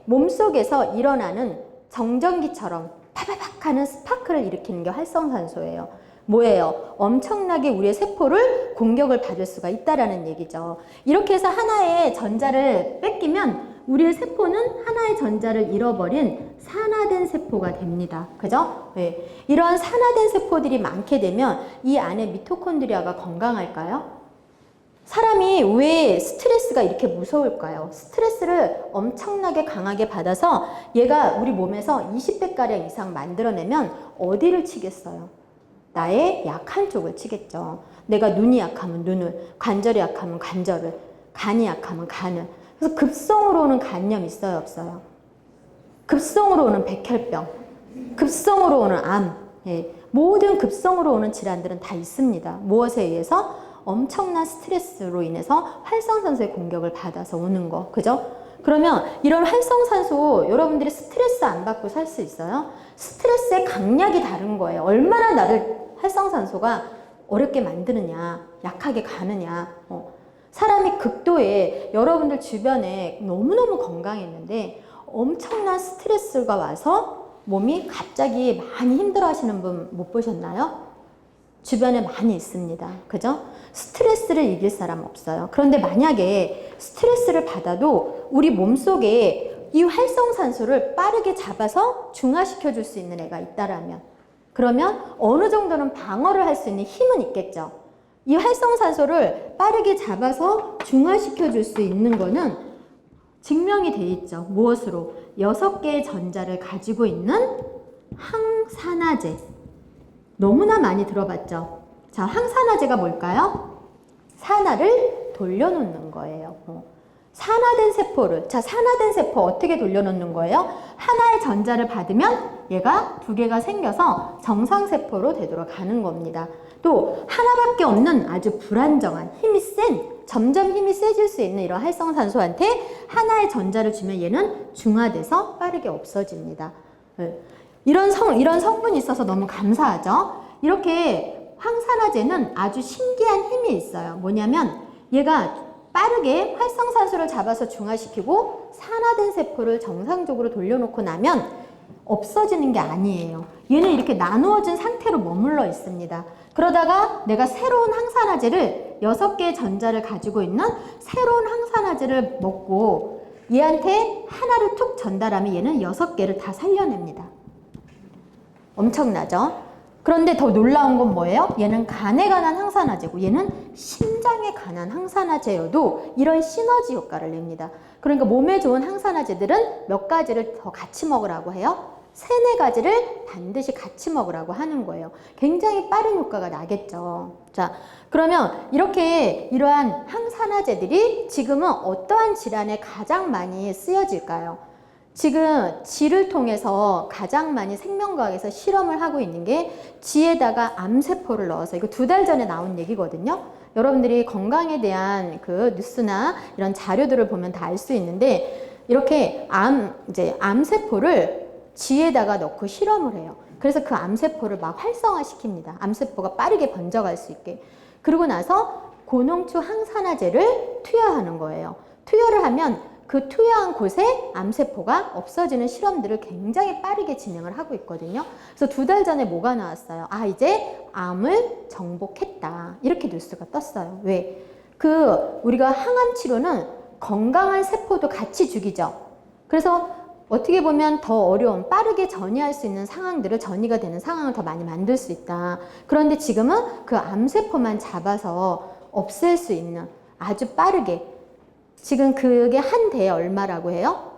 [SPEAKER 1] 몸속에서 일어나는 정전기처럼 파바박 하는 스파크를 일으키는 게 활성산소예요. 뭐예요? 엄청나게 우리의 세포를 공격을 받을 수가 있다라는 얘기죠. 이렇게 해서 하나의 전자를 뺏기면 우리의 세포는 하나의 전자를 잃어버린 산화된 세포가 됩니다. 그죠? 네. 이러한 산화된 세포들이 많게 되면 이 안에 미토콘드리아가 건강할까요? 사람이 왜 스트레스가 이렇게 무서울까요? 스트레스를 엄청나게 강하게 받아서 얘가 우리 몸에서 20배가량 이상 만들어내면 어디를 치겠어요? 나의 약한 쪽을 치겠죠. 내가 눈이 약하면 눈을, 관절이 약하면 관절을, 간이 약하면 간을. 그래서 급성으로 오는 간염 있어요, 없어요? 급성으로 오는 백혈병, 급성으로 오는 암, 예. 모든 급성으로 오는 질환들은 다 있습니다. 무엇에 의해서? 엄청난 스트레스로 인해서 활성산소의 공격을 받아서 오는 거, 그죠? 그러면 이런 활성산소 여러분들이 스트레스 안 받고 살 수 있어요? 스트레스의 강약이 다른 거예요. 얼마나 나를 활성산소가 어렵게 만드느냐, 약하게 가느냐. 사람이 극도의 여러분들 주변에 너무너무 건강했는데 엄청난 스트레스가 와서 몸이 갑자기 많이 힘들어 하시는 분 못 보셨나요? 주변에 많이 있습니다. 그죠? 스트레스를 이길 사람 없어요. 그런데 만약에 스트레스를 받아도 우리 몸속에 이 활성산소를 빠르게 잡아서 중화시켜 줄 수 있는 애가 있다라면, 그러면 어느 정도는 방어를 할 수 있는 힘은 있겠죠. 이 활성산소를 빠르게 잡아서 중화시켜 줄 수 있는 거는 증명이 돼 있죠. 무엇으로? 6개의 전자를 가지고 있는 항산화제. 너무나 많이 들어봤죠. 자, 항산화제가 뭘까요? 산화를 돌려놓는 거예요. 산화된 세포를, 자, 산화된 세포 어떻게 돌려놓는 거예요? 하나의 전자를 받으면 얘가 2개가 생겨서 정상세포로 되도록 가는 겁니다. 또 하나밖에 없는 아주 불안정한 힘이 센, 점점 힘이 세질 수 있는 이런 활성산소한테 하나의 전자를 주면 얘는 중화돼서 빠르게 없어집니다. 이런 성분이 있어서 너무 감사하죠? 이렇게 항산화제는 아주 신기한 힘이 있어요. 뭐냐면 얘가 빠르게 활성산소를 잡아서 중화시키고 산화된 세포를 정상적으로 돌려놓고 나면 없어지는 게 아니에요. 얘는 이렇게 나누어진 상태로 머물러 있습니다. 그러다가 내가 새로운 항산화제를 6개의 전자를 가지고 있는 새로운 항산화제를 먹고 얘한테 하나를 툭 전달하면 얘는 6개를 다 살려냅니다. 엄청나죠? 그런데 더 놀라운 건 뭐예요? 얘는 간에 관한 항산화제고 얘는 심장에 관한 항산화제여도 이런 시너지 효과를 냅니다. 그러니까 몸에 좋은 항산화제들은 몇 가지를 더 같이 먹으라고 해요? 3-4가지를 반드시 같이 먹으라고 하는 거예요. 굉장히 빠른 효과가 나겠죠. 자, 그러면 이렇게 이러한 항산화제들이 지금은 어떠한 질환에 가장 많이 쓰여질까요? 지금 쥐를 통해서 가장 많이 생명과학에서 실험을 하고 있는 게 쥐에다가 암세포를 넣어서, 이거 2달 전에 나온 얘기거든요. 여러분들이 건강에 대한 그 뉴스나 이런 자료들을 보면 다 알 수 있는데 이렇게 암세포를 쥐에다가 넣고 실험을 해요. 그래서 그 암세포를 막 활성화시킵니다. 암세포가 빠르게 번져갈 수 있게. 그러고 나서 고농축 항산화제를 투여하는 거예요. 투여를 하면 그 투여한 곳에 암세포가 없어지는 실험들을 굉장히 빠르게 진행을 하고 있거든요. 그래서 2달 전에 뭐가 나왔어요? 아, 이제 암을 정복했다. 이렇게 뉴스가 떴어요. 왜? 우리가 항암 치료는 건강한 세포도 같이 죽이죠. 그래서 어떻게 보면 더 어려운, 빠르게 전이할 수 있는 상황들을 전이가 되는 상황을 더 많이 만들 수 있다. 그런데 지금은 그 암세포만 잡아서 없앨 수 있는 아주 빠르게. 지금 그게 한 대에 얼마라고 해요?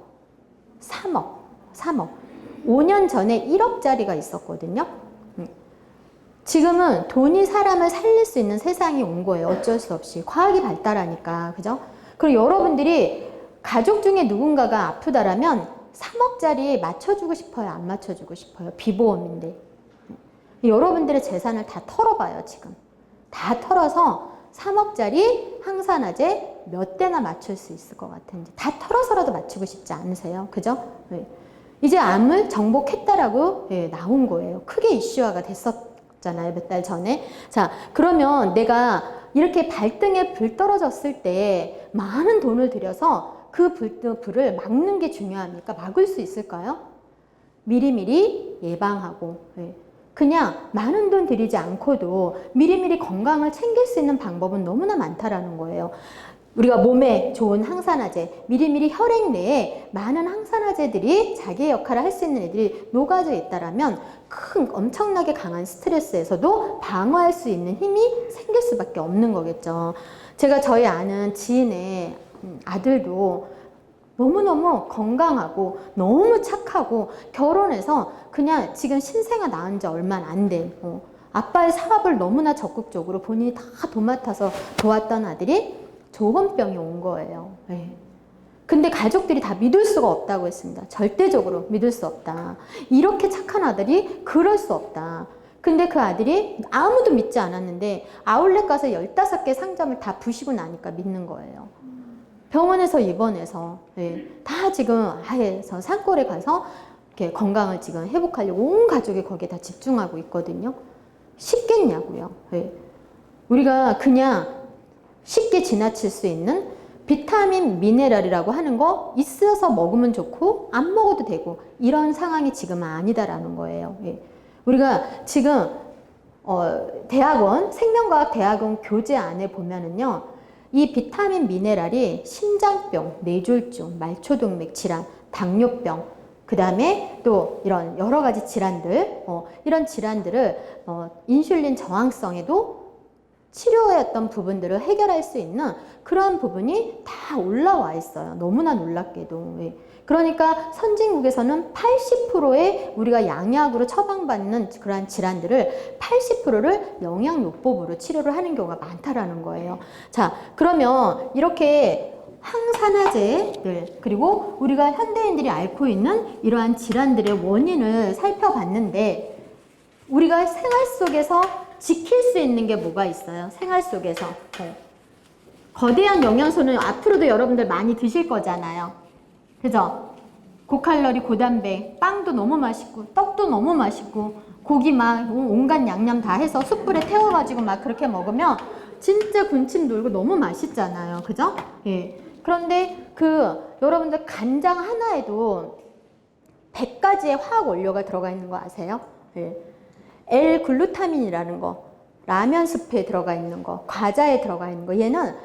[SPEAKER 1] 3억. 5년 전에 1억짜리가 있었거든요. 지금은 돈이 사람을 살릴 수 있는 세상이 온 거예요. 어쩔 수 없이. 과학이 발달하니까. 그죠? 그리고 여러분들이 가족 중에 누군가가 아프다라면 3억짜리 맞춰주고 싶어요? 안 맞춰주고 싶어요? 비보험인데. 여러분들의 재산을 다 털어봐요, 지금. 다 털어서 3억짜리 항산화제 몇 대나 맞출 수 있을 것 같은지. 다 털어서라도 맞추고 싶지 않으세요? 그죠? 네. 이제 암을 정복했다라고 나온 거예요. 크게 이슈화가 됐었잖아요, 몇 달 전에. 자, 그러면 내가 이렇게 발등에 불 떨어졌을 때 많은 돈을 들여서 그 불을 막는 게 중요합니까? 막을 수 있을까요? 미리미리 예방하고, 그냥 많은 돈 들이지 않고도 미리미리 건강을 챙길 수 있는 방법은 너무나 많다라는 거예요. 우리가 몸에 좋은 항산화제, 미리미리 혈액 내에 많은 항산화제들이 자기의 역할을 할 수 있는 애들이 녹아져 있다라면 엄청나게 강한 스트레스에서도 방어할 수 있는 힘이 생길 수밖에 없는 거겠죠. 제가 저희 아는 지인의 아들도 너무너무 건강하고 너무 착하고 결혼해서 그냥 지금 신생아 낳은 지 얼마 안 된 아빠의 사업을 너무나 적극적으로 본인이 다 도맡아서 도왔던 아들이 조현병이 온 거예요. 근데 가족들이 다 믿을 수가 없다고 했습니다. 절대적으로 믿을 수 없다. 이렇게 착한 아들이 그럴 수 없다. 근데 그 아들이 아무도 믿지 않았는데 아울렛 가서 15개 상점을 다 부시고 나니까 믿는 거예요. 병원에서 입원해서 다 지금 아예서 산골에 가서 이렇게 건강을 지금 회복하려고 온 가족이 거기에 다 집중하고 있거든요. 쉽겠냐고요. 우리가 그냥 쉽게 지나칠 수 있는 비타민, 미네랄이라고 하는 거 있어서 먹으면 좋고 안 먹어도 되고 이런 상황이 지금은 아니다라는 거예요. 우리가 지금 대학원, 생명과학 대학원 교재 안에 보면은요. 이 비타민, 미네랄이 심장병, 뇌졸중, 말초동맥 질환, 당뇨병, 그 다음에 또 이런 여러 가지 질환들, 이런 질환들을 인슐린 저항성에도 치료했던 부분들을 해결할 수 있는 그런 부분이 다 올라와 있어요. 너무나 놀랍게도. 그러니까 선진국에서는 80%의 우리가 양약으로 처방받는 그러한 질환들을 80%를 영양요법으로 치료를 하는 경우가 많다라는 거예요. 자, 그러면 이렇게 항산화제들 그리고 우리가 현대인들이 앓고 있는 이러한 질환들의 원인을 살펴봤는데 우리가 생활 속에서 지킬 수 있는 게 뭐가 있어요? 생활 속에서. 거대한 영양소는 앞으로도 여러분들 많이 드실 거잖아요. 그죠? 고칼로리, 고단백, 빵도 너무 맛있고, 떡도 너무 맛있고, 고기 막 온갖 양념 다 해서 숯불에 태워가지고 막 그렇게 먹으면 진짜 군침 돌고 너무 맛있잖아요. 그죠? 그런데 여러분들 간장 하나에도 100가지의 화학 원료가 들어가 있는 거 아세요? L-글루타민이라는 거, 라면 스프에 들어가 있는 거, 과자에 들어가 있는 거, 얘는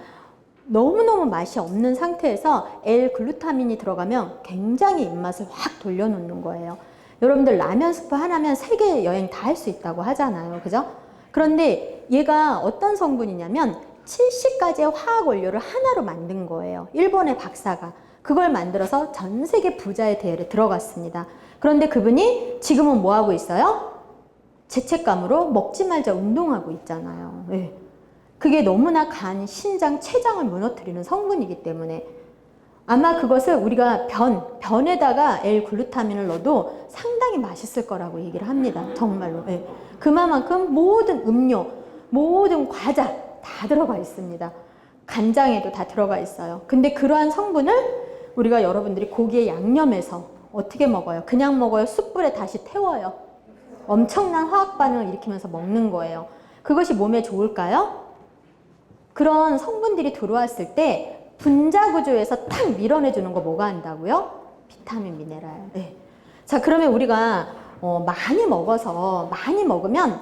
[SPEAKER 1] 너무너무 맛이 없는 상태에서 L-글루타민이 들어가면 굉장히 입맛을 확 돌려놓는 거예요. 여러분들 라면 스프 하나면 세계 여행 다 할 수 있다고 하잖아요. 그죠? 그런데 얘가 어떤 성분이냐면 70가지의 화학 원료를 하나로 만든 거예요. 일본의 박사가. 그걸 만들어서 전 세계 부자의 대열에 들어갔습니다. 그런데 그분이 지금은 뭐 하고 있어요? 죄책감으로 먹지 말자 운동하고 있잖아요. 그게 너무나 간, 신장, 췌장을 무너뜨리는 성분이기 때문에 아마 그것을 우리가 변에다가 L-글루타민을 넣어도 상당히 맛있을 거라고 얘기를 합니다. 정말로. 그만큼 모든 음료, 모든 과자 다 들어가 있습니다. 간장에도 다 들어가 있어요. 근데 그러한 성분을 우리가 여러분들이 고기에 양념해서 어떻게 먹어요? 그냥 먹어요? 숯불에 다시 태워요? 엄청난 화학 반응을 일으키면서 먹는 거예요. 그것이 몸에 좋을까요? 그런 성분들이 들어왔을 때 분자 구조에서 탁 밀어내주는 거 뭐가 한다고요? 비타민, 미네랄. 자, 그러면 우리가 많이 먹으면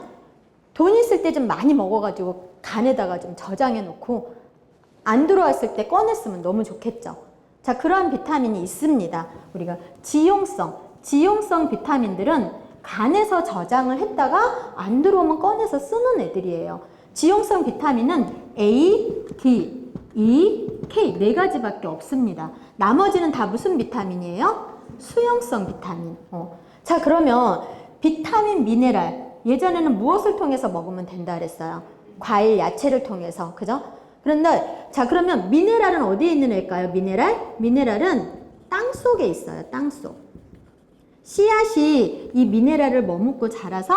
[SPEAKER 1] 돈 있을 때 좀 많이 먹어가지고 간에다가 좀 저장해 놓고 안 들어왔을 때 꺼냈으면 너무 좋겠죠. 자, 그러한 비타민이 있습니다. 우리가 지용성 비타민들은 간에서 저장을 했다가 안 들어오면 꺼내서 쓰는 애들이에요. 지용성 비타민은 A, D, E, K 네 가지밖에 없습니다. 나머지는 다 무슨 비타민이에요? 수용성 비타민. 자, 그러면 비타민, 미네랄 예전에는 무엇을 통해서 먹으면 된다 그랬어요? 과일, 야채를 통해서. 그죠? 그런데 자, 그러면 미네랄은 어디에 있는 애일까요? 미네랄? 미네랄은 땅 속에 있어요. 땅 속. 씨앗이 이 미네랄을 머금고 자라서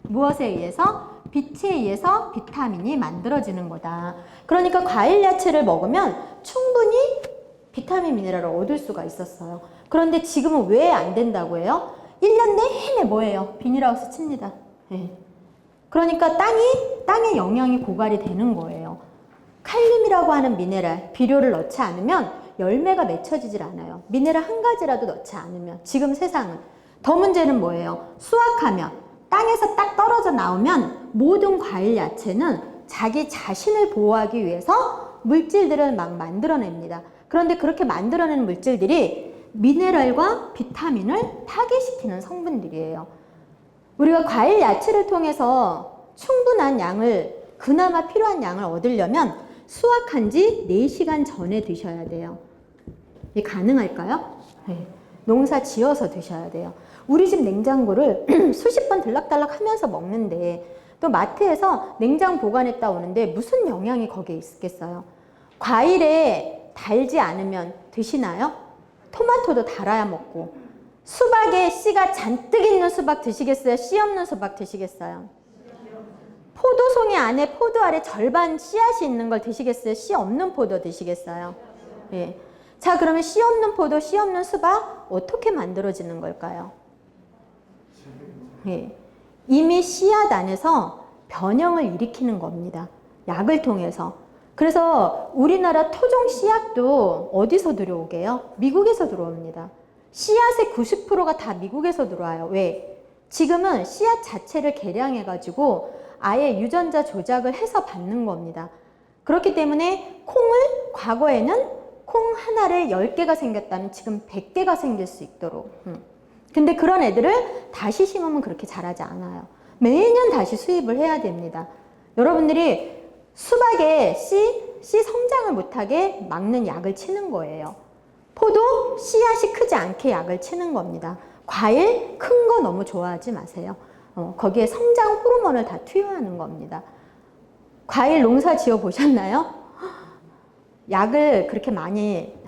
[SPEAKER 1] 무엇에 의해서? 빛에 의해서 비타민이 만들어지는 거다. 그러니까 과일, 야채를 먹으면 충분히 비타민, 미네랄을 얻을 수가 있었어요. 그런데 지금은 왜 안 된다고 해요? 1년 내내 뭐예요? 비닐하우스 칩니다. 네. 그러니까 땅에 영양이 고갈이 되는 거예요. 칼륨이라고 하는 미네랄, 비료를 넣지 않으면 열매가 맺혀지질 않아요. 미네랄 한 가지라도 넣지 않으면. 지금 세상은. 더 문제는 뭐예요? 수확하면 땅에서 딱 떨어져 나오면 모든 과일, 야채는 자기 자신을 보호하기 위해서 물질들을 막 만들어냅니다. 그런데 그렇게 만들어내는 물질들이 미네랄과 비타민을 파괴시키는 성분들이에요. 우리가 과일, 야채를 통해서 충분한 양을, 그나마 필요한 양을 얻으려면 수확한 지 4시간 전에 드셔야 돼요. 이게 가능할까요? 네. 농사 지어서 드셔야 돼요. 우리 집 냉장고를 수십 번 들락달락 하면서 먹는데 또 마트에서 냉장 보관했다 오는데 무슨 영양이 거기에 있겠어요? 과일에 달지 않으면 드시나요? 토마토도 달아야 먹고, 수박에 씨가 잔뜩 있는 수박 드시겠어요? 씨 없는 수박 드시겠어요? 포도송이 안에, 포도 알에 절반 씨앗이 있는 걸 드시겠어요? 씨 없는 포도 드시겠어요? 예. 자, 그러면 씨 없는 포도, 씨 없는 수박 어떻게 만들어지는 걸까요? 예. 이미 씨앗 안에서 변형을 일으키는 겁니다. 약을 통해서. 그래서 우리나라 토종 씨앗도 어디서 들어오게요? 미국에서 들어옵니다. 씨앗의 90%가 다 미국에서 들어와요. 왜? 지금은 씨앗 자체를 개량해가지고 아예 유전자 조작을 해서 받는 겁니다. 그렇기 때문에 콩을 과거에는 콩 하나를 10개가 생겼다면 지금 100개가 생길 수 있도록. 근데 그런 애들을 다시 심으면 그렇게 자라지 않아요. 매년 다시 수입을 해야 됩니다. 여러분들이 수박에 씨 성장을 못하게 막는 약을 치는 거예요. 포도 씨앗이 크지 않게 약을 치는 겁니다. 과일 큰 거 너무 좋아하지 마세요. 거기에 성장 호르몬을 다 투여하는 겁니다. 과일 농사 지어 보셨나요? 약을 그렇게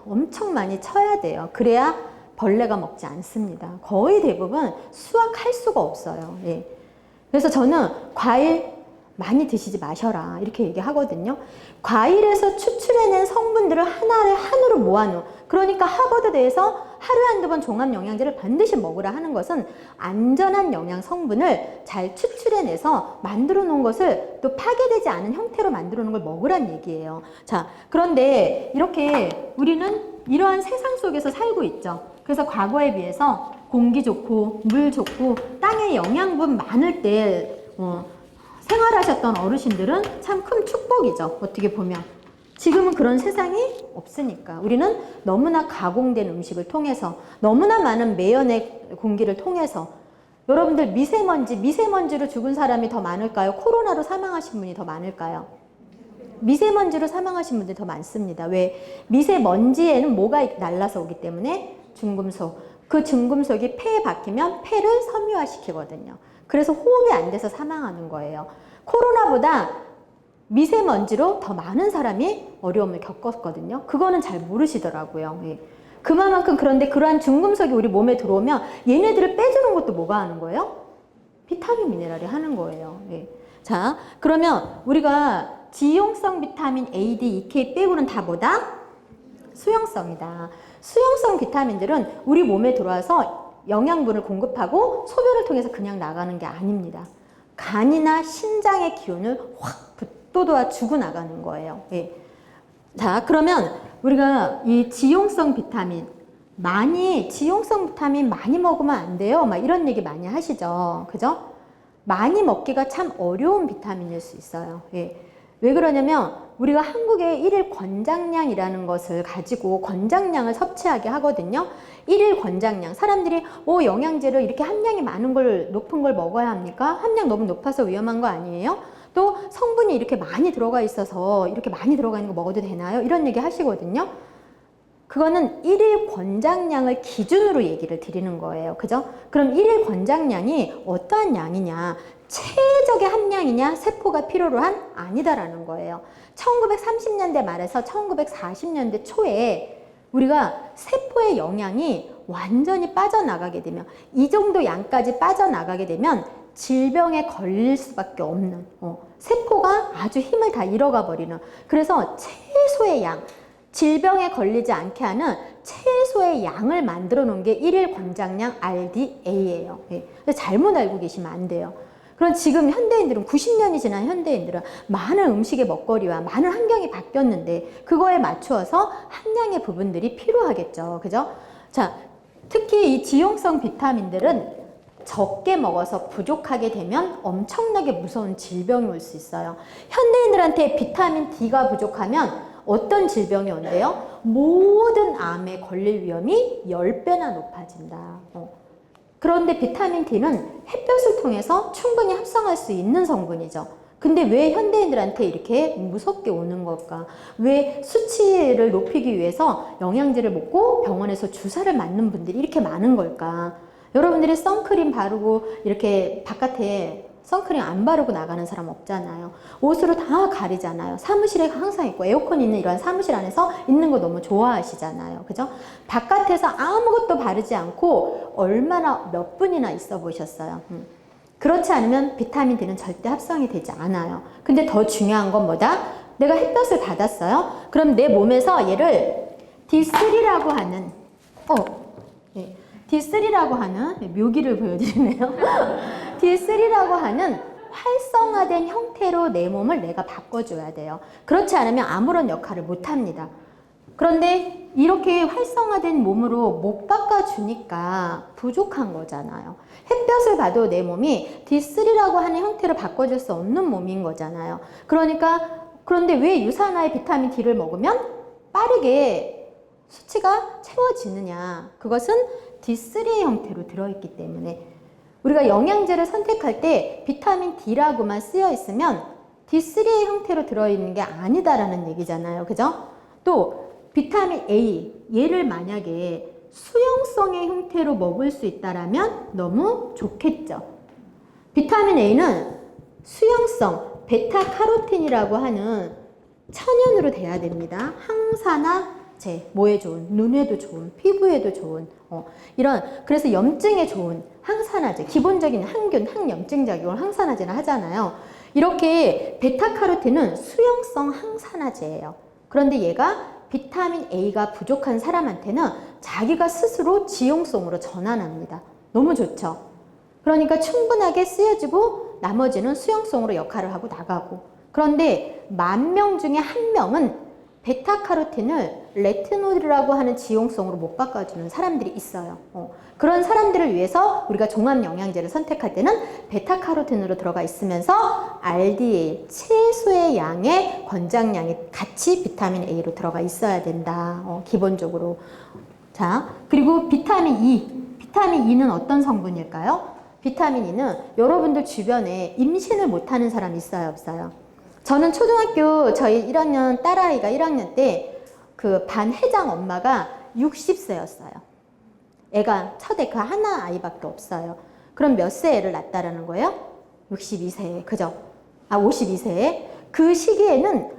[SPEAKER 1] 엄청 많이 쳐야 돼요. 그래야 벌레가 먹지 않습니다. 거의 대부분 수확할 수가 없어요. 예. 그래서 저는 과일 많이 드시지 마셔라 이렇게 얘기하거든요. 과일에서 추출해낸 성분들을 하나를 한으로 모아놓은, 그러니까 하버드대에서 하루에 한두 번 종합영양제를 반드시 먹으라 하는 것은 안전한 영양 성분을 잘 추출해내서 만들어 놓은 것을 또 파괴되지 않은 형태로 만들어 놓은 걸 먹으란 얘기예요. 자, 그런데 이렇게 우리는 이러한 세상 속에서 살고 있죠. 그래서 과거에 비해서 공기 좋고 물 좋고 땅에 영양분 많을 때 생활하셨던 어르신들은 참 큰 축복이죠. 어떻게 보면. 지금은 그런 세상이 없으니까. 우리는 너무나 가공된 음식을 통해서, 너무나 많은 매연의 공기를 통해서. 여러분들 미세먼지로 죽은 사람이 더 많을까요? 코로나로 사망하신 분이 더 많을까요? 미세먼지로 사망하신 분들이 더 많습니다. 왜? 미세먼지에는 뭐가 날라서 오기 때문에? 중금속. 그 중금속이 폐에 박히면 폐를 섬유화시키거든요. 그래서 호흡이 안 돼서 사망하는 거예요. 코로나보다 미세먼지로 더 많은 사람이 어려움을 겪었거든요. 그거는 잘 모르시더라고요. 예. 그만큼. 그런데 그러한 중금속이 우리 몸에 들어오면 얘네들을 빼주는 것도 뭐가 하는 거예요? 비타민, 미네랄이 하는 거예요. 예. 자, 그러면 우리가 지용성 비타민 A, D, E, K 빼고는 다 뭐다? 수용성이다. 수용성 비타민들은 우리 몸에 들어와서 영양분을 공급하고 소변을 통해서 그냥 나가는 게 아닙니다. 간이나 신장의 기운을 확 붙돋아 주고 나가는 거예요. 예. 자, 그러면 우리가 이 지용성 비타민 많이 먹으면 안 돼요. 막 이런 얘기 많이 하시죠. 그죠? 많이 먹기가 참 어려운 비타민일 수 있어요. 예. 왜 그러냐면 우리가 한국의 일일 권장량이라는 것을 가지고 권장량을 섭취하게 하거든요. 일일 권장량. 사람들이 영양제를 이렇게 함량이 높은 걸 먹어야 합니까? 함량 너무 높아서 위험한 거 아니에요? 또 성분이 이렇게 많이 들어가 있어서 이렇게 많이 들어가 있는 거 먹어도 되나요? 이런 얘기 하시거든요. 그거는 일일 권장량을 기준으로 얘기를 드리는 거예요. 그죠? 그럼 일일 권장량이 어떠한 양이냐? 최적의 함량이냐? 세포가 필요로 한? 아니다라는 거예요. 1930년대 말에서 1940년대 초에 우리가 세포의 영양이 완전히 빠져나가게 되면, 이 정도 양까지 빠져나가게 되면 질병에 걸릴 수밖에 없는, 세포가 아주 힘을 다 잃어가 버리는, 그래서 최소의 양, 질병에 걸리지 않게 하는 최소의 양을 만들어 놓은 게 일일 권장량 RDA예요. 잘못 알고 계시면 안 돼요. 그럼 지금 현대인들은, 90년이 지난 현대인들은 많은 음식의 먹거리와 많은 환경이 바뀌었는데 그거에 맞추어서 함량의 부분들이 필요하겠죠. 그죠? 자, 특히 이 지용성 비타민들은 적게 먹어서 부족하게 되면 엄청나게 무서운 질병이 올 수 있어요. 현대인들한테 비타민 D가 부족하면 어떤 질병이 온대요? 모든 암에 걸릴 위험이 10배나 높아진다. 그런데 비타민 D는 햇볕을 통해서 충분히 합성할 수 있는 성분이죠. 근데 왜 현대인들한테 이렇게 무섭게 오는 걸까? 왜 수치를 높이기 위해서 영양제를 먹고 병원에서 주사를 맞는 분들이 이렇게 많은 걸까? 여러분들이 선크림 바르고 이렇게 바깥에 선크림 안 바르고 나가는 사람 없잖아요. 옷으로 다 가리잖아요. 사무실에 항상 있고 에어컨 있는 이런 사무실 안에서 있는 거 너무 좋아하시잖아요. 그죠? 바깥에서 아무것도 바르지 않고 얼마나 몇 분이나 있어 보셨어요. 그렇지 않으면 비타민 D는 절대 합성이 되지 않아요. 근데 더 중요한 건 뭐다? 내가 햇볕을 받았어요. 그럼 내 몸에서 얘를 D3라고 하는 D3라고 하는 묘기를 보여드리네요. D3라고 하는 활성화된 형태로 내 몸을 내가 바꿔줘야 돼요. 그렇지 않으면 아무런 역할을 못합니다. 그런데 이렇게 활성화된 몸으로 못 바꿔주니까 부족한 거잖아요. 햇볕을 봐도 내 몸이 D3라고 하는 형태로 바꿔줄 수 없는 몸인 거잖아요. 그런데 왜 유산화의 비타민 D를 먹으면 빠르게 수치가 채워지느냐? 그것은 D3의 형태로 들어있기 때문에, 우리가 영양제를 선택할 때 비타민 D라고만 쓰여 있으면 D3의 형태로 들어있는 게 아니다라는 얘기잖아요. 그죠? 또 비타민 A, 얘를 만약에 수용성의 형태로 먹을 수 있다라면 너무 좋겠죠. 비타민 A는 수용성, 베타카로틴이라고 하는 천연으로 돼야 됩니다. 항산화 뭐에 좋은, 눈에도 좋은, 피부에도 좋은, 그래서 염증에 좋은 항산화제, 기본적인 항균, 항염증 작용을 항산화제라 하잖아요. 이렇게 베타카로틴은 수용성 항산화제예요. 그런데 얘가 비타민 A가 부족한 사람한테는 자기가 스스로 지용성으로 전환합니다. 너무 좋죠. 그러니까 충분하게 쓰여지고 나머지는 수용성으로 역할을 하고 나가고. 그런데 10,000명 중에 1명은 베타카로틴을 레티놀이라고 하는 지용성으로 못 바꿔주는 사람들이 있어요. 그런 사람들을 위해서 우리가 종합영양제를 선택할 때는 베타카로틴으로 들어가 있으면서 RDA, 최소의 양의 권장량이 같이 비타민 A로 들어가 있어야 된다. 기본적으로. 자, 그리고 비타민 E. 비타민 E는 어떤 성분일까요? 비타민 E는 여러분들 주변에 임신을 못하는 사람 있어요, 없어요? 저는 초등학교 저희 1학년 딸아이가 1학년 때 그 반 회장 엄마가 60세였어요. 애가 첫애 그 하나 아이밖에 없어요. 그럼 몇 세 애를 낳았다라는 거예요? 62세. 그죠? 52세. 그 시기에는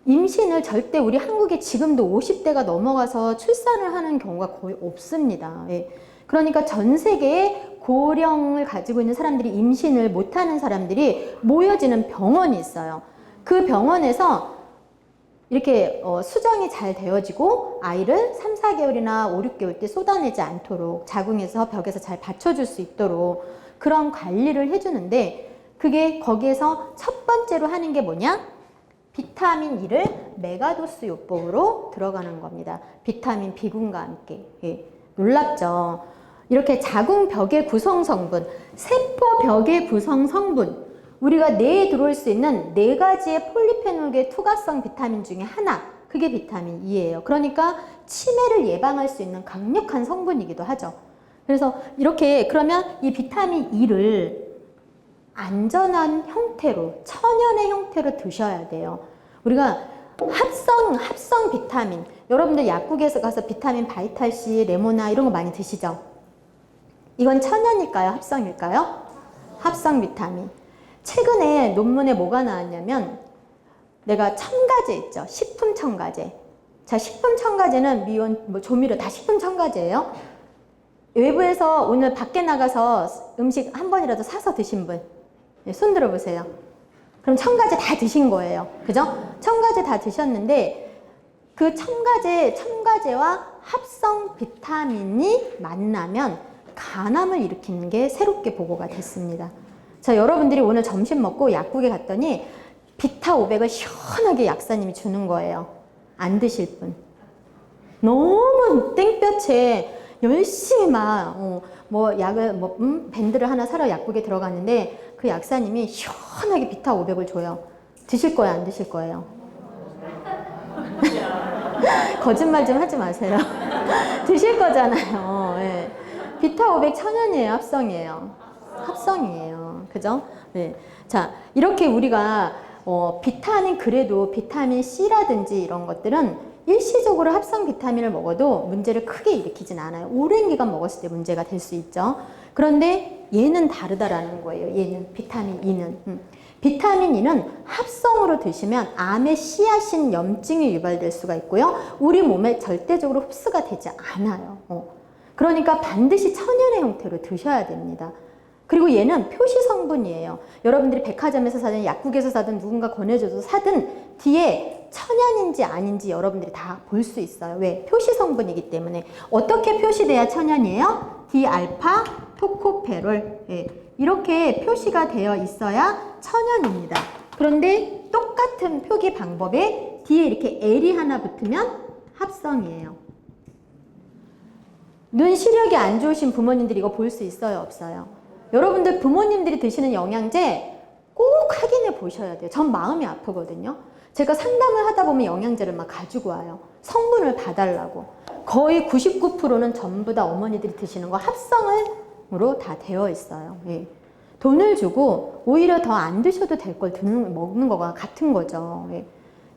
[SPEAKER 1] 임신을 절대 우리 한국에 지금도 50대가 넘어가서 출산을 하는 경우가 거의 없습니다. 예. 그러니까 전 세계에 고령을 가지고 있는 사람들이 임신을 못하는 사람들이 모여지는 병원이 있어요. 그 병원에서 이렇게 수정이 잘 되어지고 아이를 3, 4개월이나 5, 6개월 때 쏟아내지 않도록 자궁에서 벽에서 잘 받쳐줄 수 있도록 그런 관리를 해주는데, 그게 거기에서 첫 번째로 하는 게 뭐냐? 비타민 E를 메가도스 요법으로 들어가는 겁니다. 비타민 B군과 함께. 예, 놀랍죠? 이렇게 자궁벽의 구성 성분, 세포벽의 구성 성분, 우리가 뇌에 들어올 수 있는 4가지의 폴리페놀계 투과성 비타민 중에 하나, 그게 비타민 E예요. 그러니까 치매를 예방할 수 있는 강력한 성분이기도 하죠. 그래서 이렇게 그러면 이 비타민 E를 안전한 형태로, 천연의 형태로 드셔야 돼요. 우리가 합성 비타민, 여러분들 약국에서 가서 비타민 바이탈C, 레모나 이런 거 많이 드시죠? 이건 천연일까요? 합성일까요? 합성 비타민. 최근에 논문에 뭐가 나왔냐면 내가 첨가제 있죠? 식품 첨가제. 자, 식품 첨가제는 미원, 조미료 다 식품 첨가제예요. 외부에서 오늘 밖에 나가서 음식 한 번이라도 사서 드신 분, 손 들어보세요. 그럼 첨가제 다 드신 거예요. 그죠? 첨가제 다 드셨는데 그 첨가제와 합성 비타민이 만나면 간암을 일으키는 게 새롭게 보고가 됐습니다. 자, 여러분들이 오늘 점심 먹고 약국에 갔더니 비타 500을 시원하게 약사님이 주는 거예요. 안 드실 분. 너무 땡볕에 열심히 밴드를 하나 사러 약국에 들어갔는데 그 약사님이 시원하게 비타 500을 줘요. 드실 거예요? 안 드실 거예요? 거짓말 좀 하지 마세요. 드실 거잖아요. 네. 비타 500 천연이에요? 합성이에요? 합성이에요. 그죠? 네. 자, 이렇게 우리가 비타민, 그래도 비타민 C라든지 이런 것들은 일시적으로 합성 비타민을 먹어도 문제를 크게 일으키진 않아요. 오랜 기간 먹었을 때 문제가 될 수 있죠. 그런데 얘는 다르다라는 거예요. 얘는 비타민 E는. 비타민 E는 합성으로 드시면 암의 씨앗인 염증이 유발될 수가 있고요. 우리 몸에 절대적으로 흡수가 되지 않아요. 그러니까 반드시 천연의 형태로 드셔야 됩니다. 그리고 얘는 표시 성분이에요. 여러분들이 백화점에서 사든 약국에서 사든 누군가 권해줘서 사든 뒤에 천연인지 아닌지 여러분들이 다 볼 수 있어요. 왜? 표시 성분이기 때문에. 어떻게 표시돼야 천연이에요? 디알파 토코페롤. 예. 이렇게 표시가 되어 있어야 천연입니다. 그런데 똑같은 표기 방법에 뒤에 이렇게 L이 하나 붙으면 합성이에요. 눈 시력이 안 좋으신 부모님들이 이거 볼 수 있어요? 없어요? 여러분들 부모님들이 드시는 영양제 꼭 확인해 보셔야 돼요. 전 마음이 아프거든요. 제가 상담을 하다 보면 영양제를 막 가지고 와요. 성분을 봐달라고. 거의 99%는 전부 다 어머니들이 드시는 거 합성으로 다 되어 있어요. 예. 돈을 주고 오히려 더 안 드셔도 될 걸 먹는 거가 같은 거죠. 예.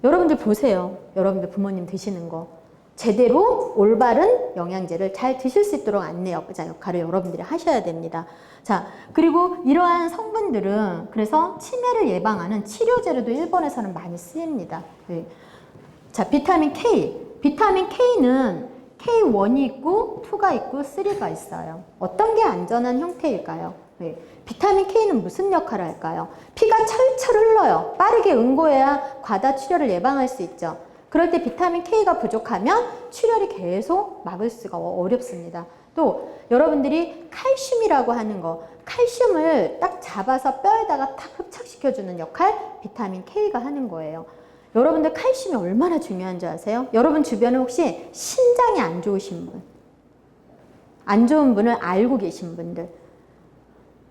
[SPEAKER 1] 여러분들 보세요. 여러분들 부모님 드시는 거. 제대로 올바른 영양제를 잘 드실 수 있도록 안내자 역할을 여러분들이 하셔야 됩니다. 자, 그리고 이러한 성분들은 그래서 치매를 예방하는 치료제로도 일본에서는 많이 쓰입니다. 네. 자, 비타민 K. 비타민 K는 K1이 있고 2가 있고 3가 있어요. 어떤 게 안전한 형태일까요? 네. 비타민 K는 무슨 역할을 할까요? 피가 철철 흘러요. 빠르게 응고해야 과다 출혈을 예방할 수 있죠. 그럴 때 비타민 K가 부족하면 출혈이 계속 막을 수가 어렵습니다. 또 여러분들이 칼슘이라고 하는 거, 칼슘을 딱 잡아서 뼈에다가 탁 흡착시켜주는 역할 비타민 K가 하는 거예요. 여러분들 칼슘이 얼마나 중요한지 아세요? 여러분 주변에 혹시 신장이 안 좋으신 분, 안 좋은 분을 알고 계신 분들,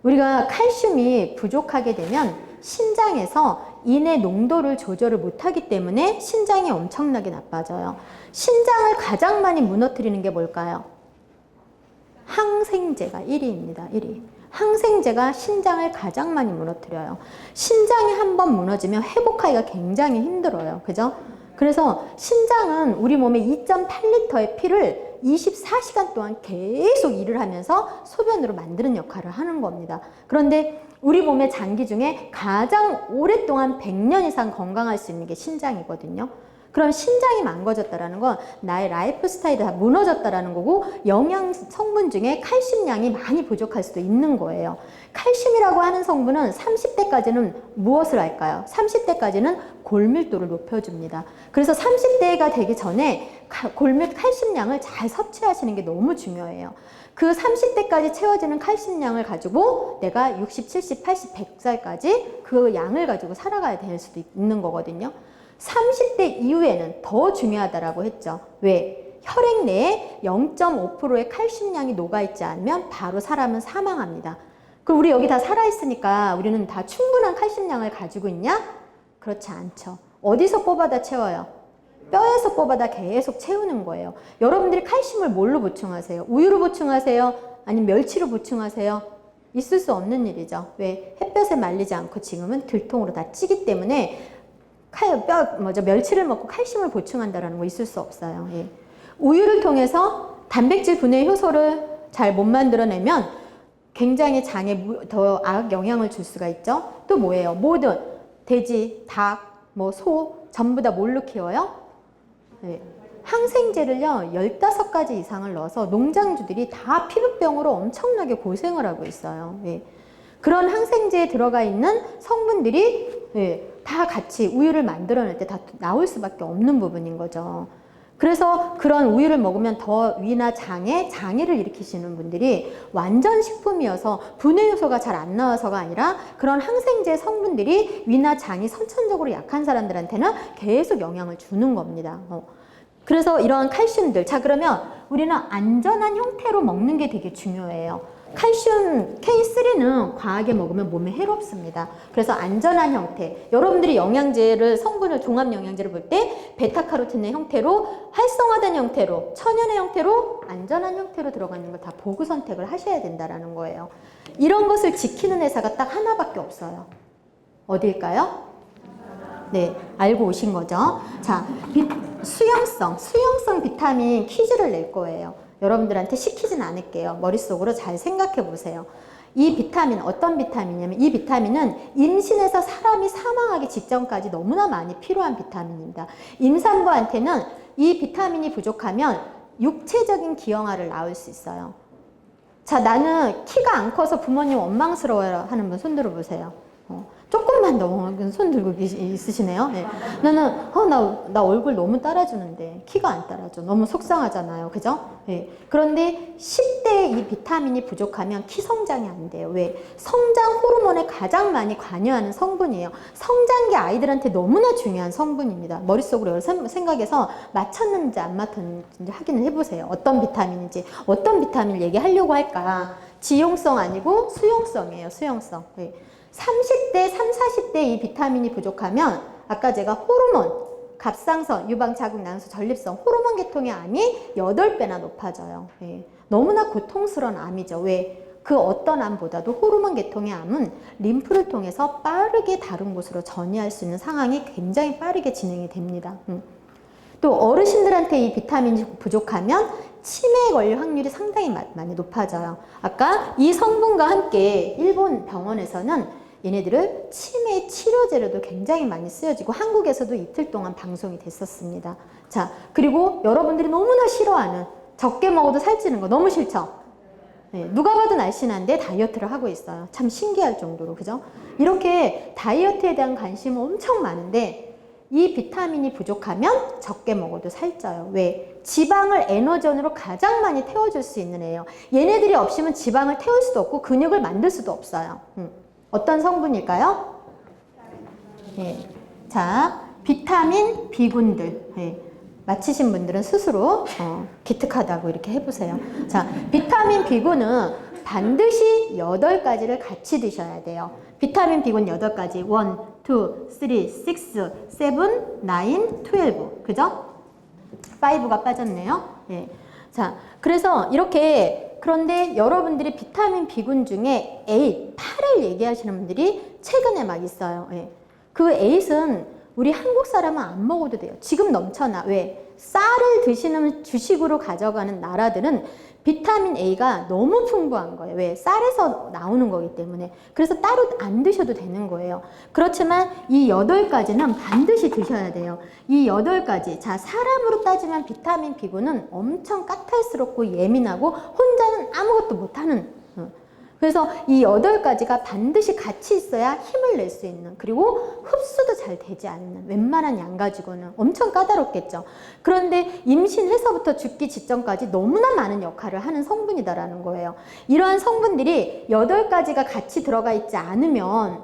[SPEAKER 1] 우리가 칼슘이 부족하게 되면 신장에서 인의 농도를 조절을 못하기 때문에 신장이 엄청나게 나빠져요. 신장을 가장 많이 무너뜨리는 게 뭘까요? 항생제가 1위입니다. 1위. 항생제가 신장을 가장 많이 무너뜨려요. 신장이 한번 무너지면 회복하기가 굉장히 힘들어요. 그죠? 그래서 신장은 우리 몸에 2.8리터의 피를 24시간 동안 계속 일을 하면서 소변으로 만드는 역할을 하는 겁니다. 그런데 우리 몸의 장기 중에 가장 오랫동안 100년 이상 건강할 수 있는 게 신장이거든요. 그럼 신장이 망가졌다라는 건 나의 라이프 스타일이 다 무너졌다라는 거고 영양 성분 중에 칼슘량이 많이 부족할 수도 있는 거예요. 칼슘이라고 하는 성분은 30대까지는 무엇을 할까요? 30대까지는 골밀도를 높여줍니다. 그래서 30대가 되기 전에 칼슘량을 잘 섭취하시는 게 너무 중요해요. 그 30대까지 채워지는 칼슘량을 가지고 내가 60, 70, 80, 100살까지 그 양을 가지고 살아가야 될 수도 있는 거거든요. 30대 이후에는 더 중요하다라고 했죠. 왜? 혈액 내에 0.5%의 칼슘량이 녹아있지 않으면 바로 사람은 사망합니다. 그럼 우리 여기 다 살아있으니까 우리는 다 충분한 칼슘량을 가지고 있냐? 그렇지 않죠. 어디서 뽑아다 채워요? 뼈에서 뽑아다 계속 채우는 거예요. 여러분들이 칼슘을 뭘로 보충하세요? 우유로 보충하세요? 아니면 멸치로 보충하세요? 있을 수 없는 일이죠. 왜? 햇볕에 말리지 않고 지금은 들통으로 다 찌기 때문에 멸치를 먹고 칼슘을 보충한다라는 거 있을 수 없어요. 예. 우유를 통해서 단백질 분해 효소를 잘 못 만들어내면 굉장히 장에 더 악 영향을 줄 수가 있죠. 또 뭐예요? 모든 돼지, 닭, 소 전부 다 뭘로 키워요? 예. 항생제를요 15가지 이상을 넣어서 농장주들이 다 피부병으로 엄청나게 고생을 하고 있어요. 예. 그런 항생제에 들어가 있는 성분들이 다 같이 우유를 만들어낼 때 다 나올 수밖에 없는 부분인 거죠. 그래서 그런 우유를 먹으면 더 위나 장에 장애를 일으키시는 분들이 완전 식품이어서 분해 요소가 잘 안 나와서가 아니라 그런 항생제 성분들이 위나 장이 선천적으로 약한 사람들한테는 계속 영향을 주는 겁니다. 그래서 이런 칼슘들, 자 그러면 우리는 안전한 형태로 먹는 게 되게 중요해요. 칼슘 K3는 과하게 먹으면 몸에 해롭습니다. 그래서 안전한 형태, 여러분들이 영양제를 성분을 종합 영양제를 볼 때 베타카로틴의 형태로 활성화된 형태로 천연의 형태로 안전한 형태로 들어가 있는 걸 다 보고 선택을 하셔야 된다는 거예요. 이런 것을 지키는 회사가 딱 하나밖에 없어요. 어디일까요? 네, 알고 오신 거죠. 자, 수용성 비타민 퀴즈를 낼 거예요. 여러분들한테 시키진 않을게요. 머릿속으로 잘 생각해 보세요. 이 비타민, 어떤 비타민이냐면 이 비타민은 임신해서 사람이 사망하기 직전까지 너무나 많이 필요한 비타민입니다. 임산부한테는 이 비타민이 부족하면 육체적인 기형아를 낳을 수 있어요. 자, 나는 키가 안 커서 부모님 원망스러워요 하는 분 손 들어보세요. 조금만 더 손 들고 있으시네요. 네. 나는 나 얼굴 너무 따라주는데 키가 안 따라줘. 너무 속상하잖아요. 그죠? 네. 그런데 10대에 이 비타민이 부족하면 키 성장이 안 돼요. 왜? 성장 호르몬에 가장 많이 관여하는 성분이에요. 성장기 아이들한테 너무나 중요한 성분입니다. 머릿속으로 생각해서 맞췄는지 안 맞췄는지 확인을 해보세요. 어떤 비타민인지. 어떤 비타민을 얘기하려고 할까? 지용성 아니고 수용성이에요. 수용성. 네. 30대, 30, 40대 이 비타민이 부족하면 아까 제가 호르몬, 갑상선, 유방, 자궁, 난소, 전립선, 호르몬 계통의 암이 8배나 높아져요. 예. 너무나 고통스러운 암이죠. 왜? 그 어떤 암보다도 호르몬 계통의 암은 림프를 통해서 빠르게 다른 곳으로 전이할 수 있는 상황이 굉장히 빠르게 진행이 됩니다. 또 어르신들한테 이 비타민이 부족하면 치매에 걸릴 확률이 상당히 많이 높아져요. 아까 이 성분과 함께 일본 병원에서는 얘네들을 치매 치료제로도 굉장히 많이 쓰여지고 한국에서도 이틀 동안 방송이 됐었습니다. 자, 그리고 여러분들이 너무나 싫어하는 적게 먹어도 살찌는 거 너무 싫죠? 네, 누가 봐도 날씬한데 다이어트를 하고 있어요. 참 신기할 정도로, 그죠? 이렇게 다이어트에 대한 관심은 엄청 많은데 이 비타민이 부족하면 적게 먹어도 살쪄요. 왜? 지방을 에너지원으로 가장 많이 태워줄 수 있는 애예요. 얘네들이 없으면 지방을 태울 수도 없고 근육을 만들 수도 없어요. 어떤 성분일까요? 예. 자, 비타민 B군들. 예. 마치신 분들은 스스로 기특하다고 이렇게 해보세요. 자, 비타민 B군은 반드시 8가지를 같이 드셔야 돼요. 비타민 B군 8가지. 1, 2, 3, 6, 7, 9, 12. 그죠? 5가 빠졌네요. 예. 자, 그래서 이렇게 그런데 여러분들이 비타민 B군 중에 8을 얘기하시는 분들이 최근에 막 있어요. 예. 그 8은 우리 한국 사람은 안 먹어도 돼요. 지금 넘쳐나. 왜? 쌀을 드시는 주식으로 가져가는 나라들은 비타민 A가 너무 풍부한 거예요. 왜? 쌀에서 나오는 거기 때문에. 그래서 따로 안 드셔도 되는 거예요. 그렇지만 이 8가지는 반드시 드셔야 돼요. 이 8가지. 자, 사람으로 따지면 비타민 B군은 엄청 까탈스럽고 예민하고 혼자는 아무것도 못하는. 그래서 이 8가지가 반드시 같이 있어야 힘을 낼 수 있는, 그리고 흡수도 잘 되지 않는 웬만한 양 가지고는 엄청 까다롭겠죠. 그런데 임신해서부터 죽기 직전까지 너무나 많은 역할을 하는 성분이다라는 거예요. 이러한 성분들이 8가지가 같이 들어가 있지 않으면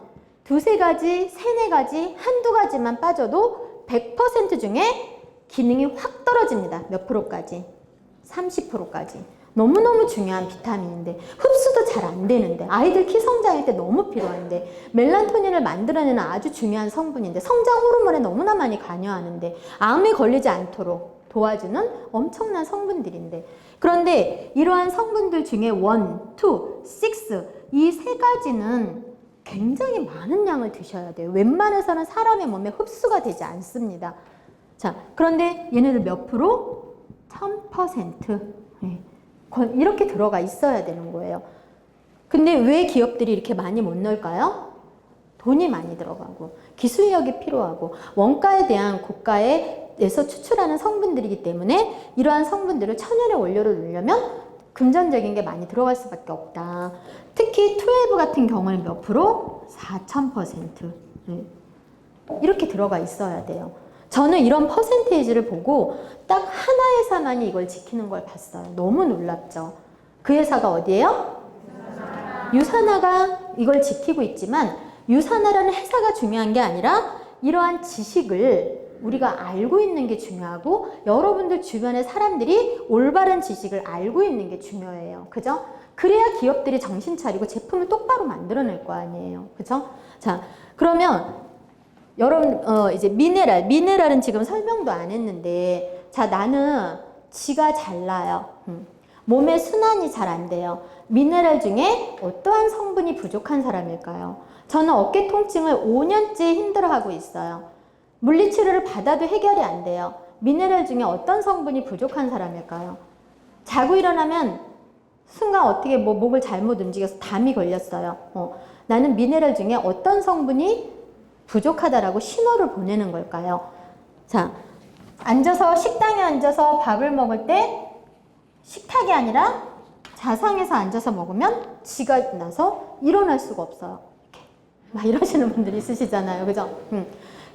[SPEAKER 1] 2, 3가지, 3, 4가지, 한두 가지만 빠져도 100% 중에 기능이 확 떨어집니다. 몇 프로까지? 30%까지. 너무너무 중요한 비타민인데 흡수도 잘 안 되는데 아이들 키 성장할 때 너무 필요한데 멜라토닌을 만들어내는 아주 중요한 성분인데 성장 호르몬에 너무나 많이 관여하는데 암에 걸리지 않도록 도와주는 엄청난 성분들인데, 그런데 이러한 성분들 중에 1, 2, 6 이 세 가지는 굉장히 많은 양을 드셔야 돼요. 웬만해서는 사람의 몸에 흡수가 되지 않습니다. 자, 그런데 얘네들 몇 프로? 1000%. 이렇게 들어가 있어야 되는 거예요. 근데 왜 기업들이 이렇게 많이 못 넣을까요? 돈이 많이 들어가고 기술력이 필요하고 원가에 대한 고가에서 추출하는 성분들이기 때문에 이러한 성분들을 천연의 원료로 넣으려면 금전적인 게 많이 들어갈 수밖에 없다. 특히 12 같은 경우는 몇 프로? 4000%. 이렇게 들어가 있어야 돼요. 저는 이런 퍼센테이지를 보고 딱 하나 회사만이 이걸 지키는 걸 봤어요. 너무 놀랍죠? 그 회사가 어디예요? 유산화가 이걸 지키고 있지만 유산화라는 회사가 중요한 게 아니라 이러한 지식을 우리가 알고 있는 게 중요하고 여러분들 주변의 사람들이 올바른 지식을 알고 있는 게 중요해요. 그죠? 그래야 기업들이 정신 차리고 제품을 똑바로 만들어낼 거 아니에요. 그죠? 자, 그러면 여러분 이제 미네랄은 지금 설명도 안 했는데, 자, 나는 지가 잘 나요. 몸의 순환이 잘 안 돼요. 미네랄 중에 어떠한 성분이 부족한 사람일까요? 저는 어깨 통증을 5년째 힘들어하고 있어요. 물리치료를 받아도 해결이 안 돼요. 미네랄 중에 어떤 성분이 부족한 사람일까요? 자고 일어나면 순간 어떻게 목을 잘못 움직여서 담이 걸렸어요. 나는 미네랄 중에 어떤 성분이 부족하다라고 신호를 보내는 걸까요? 자, 식당에 앉아서 밥을 먹을 때 식탁이 아니라 자상에서 앉아서 먹으면 지가 나서 일어날 수가 없어요. 이렇게 막 이러시는 분들이 있으시잖아요. 그죠?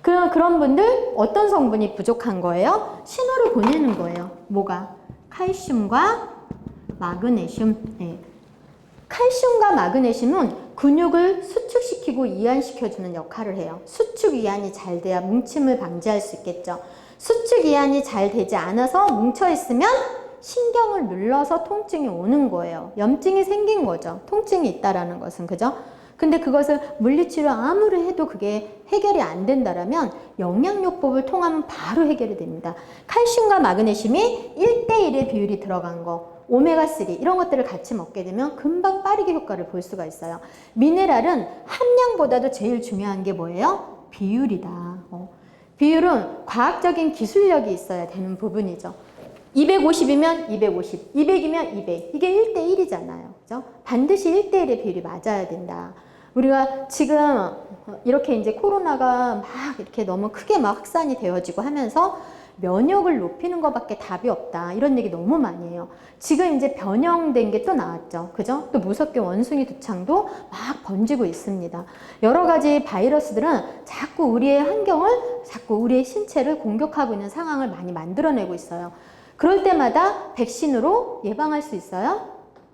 [SPEAKER 1] 그런 분들 어떤 성분이 부족한 거예요? 신호를 보내는 거예요. 뭐가? 칼슘과 마그네슘. 네. 칼슘과 마그네슘은 근육을 수축시키고 이완시켜주는 역할을 해요. 수축 이완이 잘 돼야 뭉침을 방지할 수 있겠죠. 수축 이완이 잘 되지 않아서 뭉쳐있으면 신경을 눌러서 통증이 오는 거예요. 염증이 생긴 거죠. 통증이 있다라는 것은. 그죠? 근데 그것을 물리치료 아무리 해도 그게 해결이 안 된다라면 영양요법을 통하면 바로 해결이 됩니다. 칼슘과 마그네슘이 1대1의 비율이 들어간 거, 오메가3 이런 것들을 같이 먹게 되면 금방 빠르게 효과를 볼 수가 있어요. 미네랄은 함량보다도 제일 중요한 게 뭐예요? 비율이다. 비율은 과학적인 기술력이 있어야 되는 부분이죠. 250이면 250, 200이면 200. 이게 1대1이잖아요. 그죠? 반드시 1대1의 비율이 맞아야 된다. 우리가 지금 이렇게 이제 코로나가 막 이렇게 너무 크게 막 확산이 되어지고 하면서 면역을 높이는 것밖에 답이 없다. 이런 얘기 너무 많이 해요. 지금 이제 변형된 게 또 나왔죠. 그죠? 또 무섭게 원숭이 두창도 막 번지고 있습니다. 여러 가지 바이러스들은 자꾸 우리의 환경을, 자꾸 우리의 신체를 공격하고 있는 상황을 많이 만들어내고 있어요. 그럴 때마다 백신으로 예방할 수 있어요?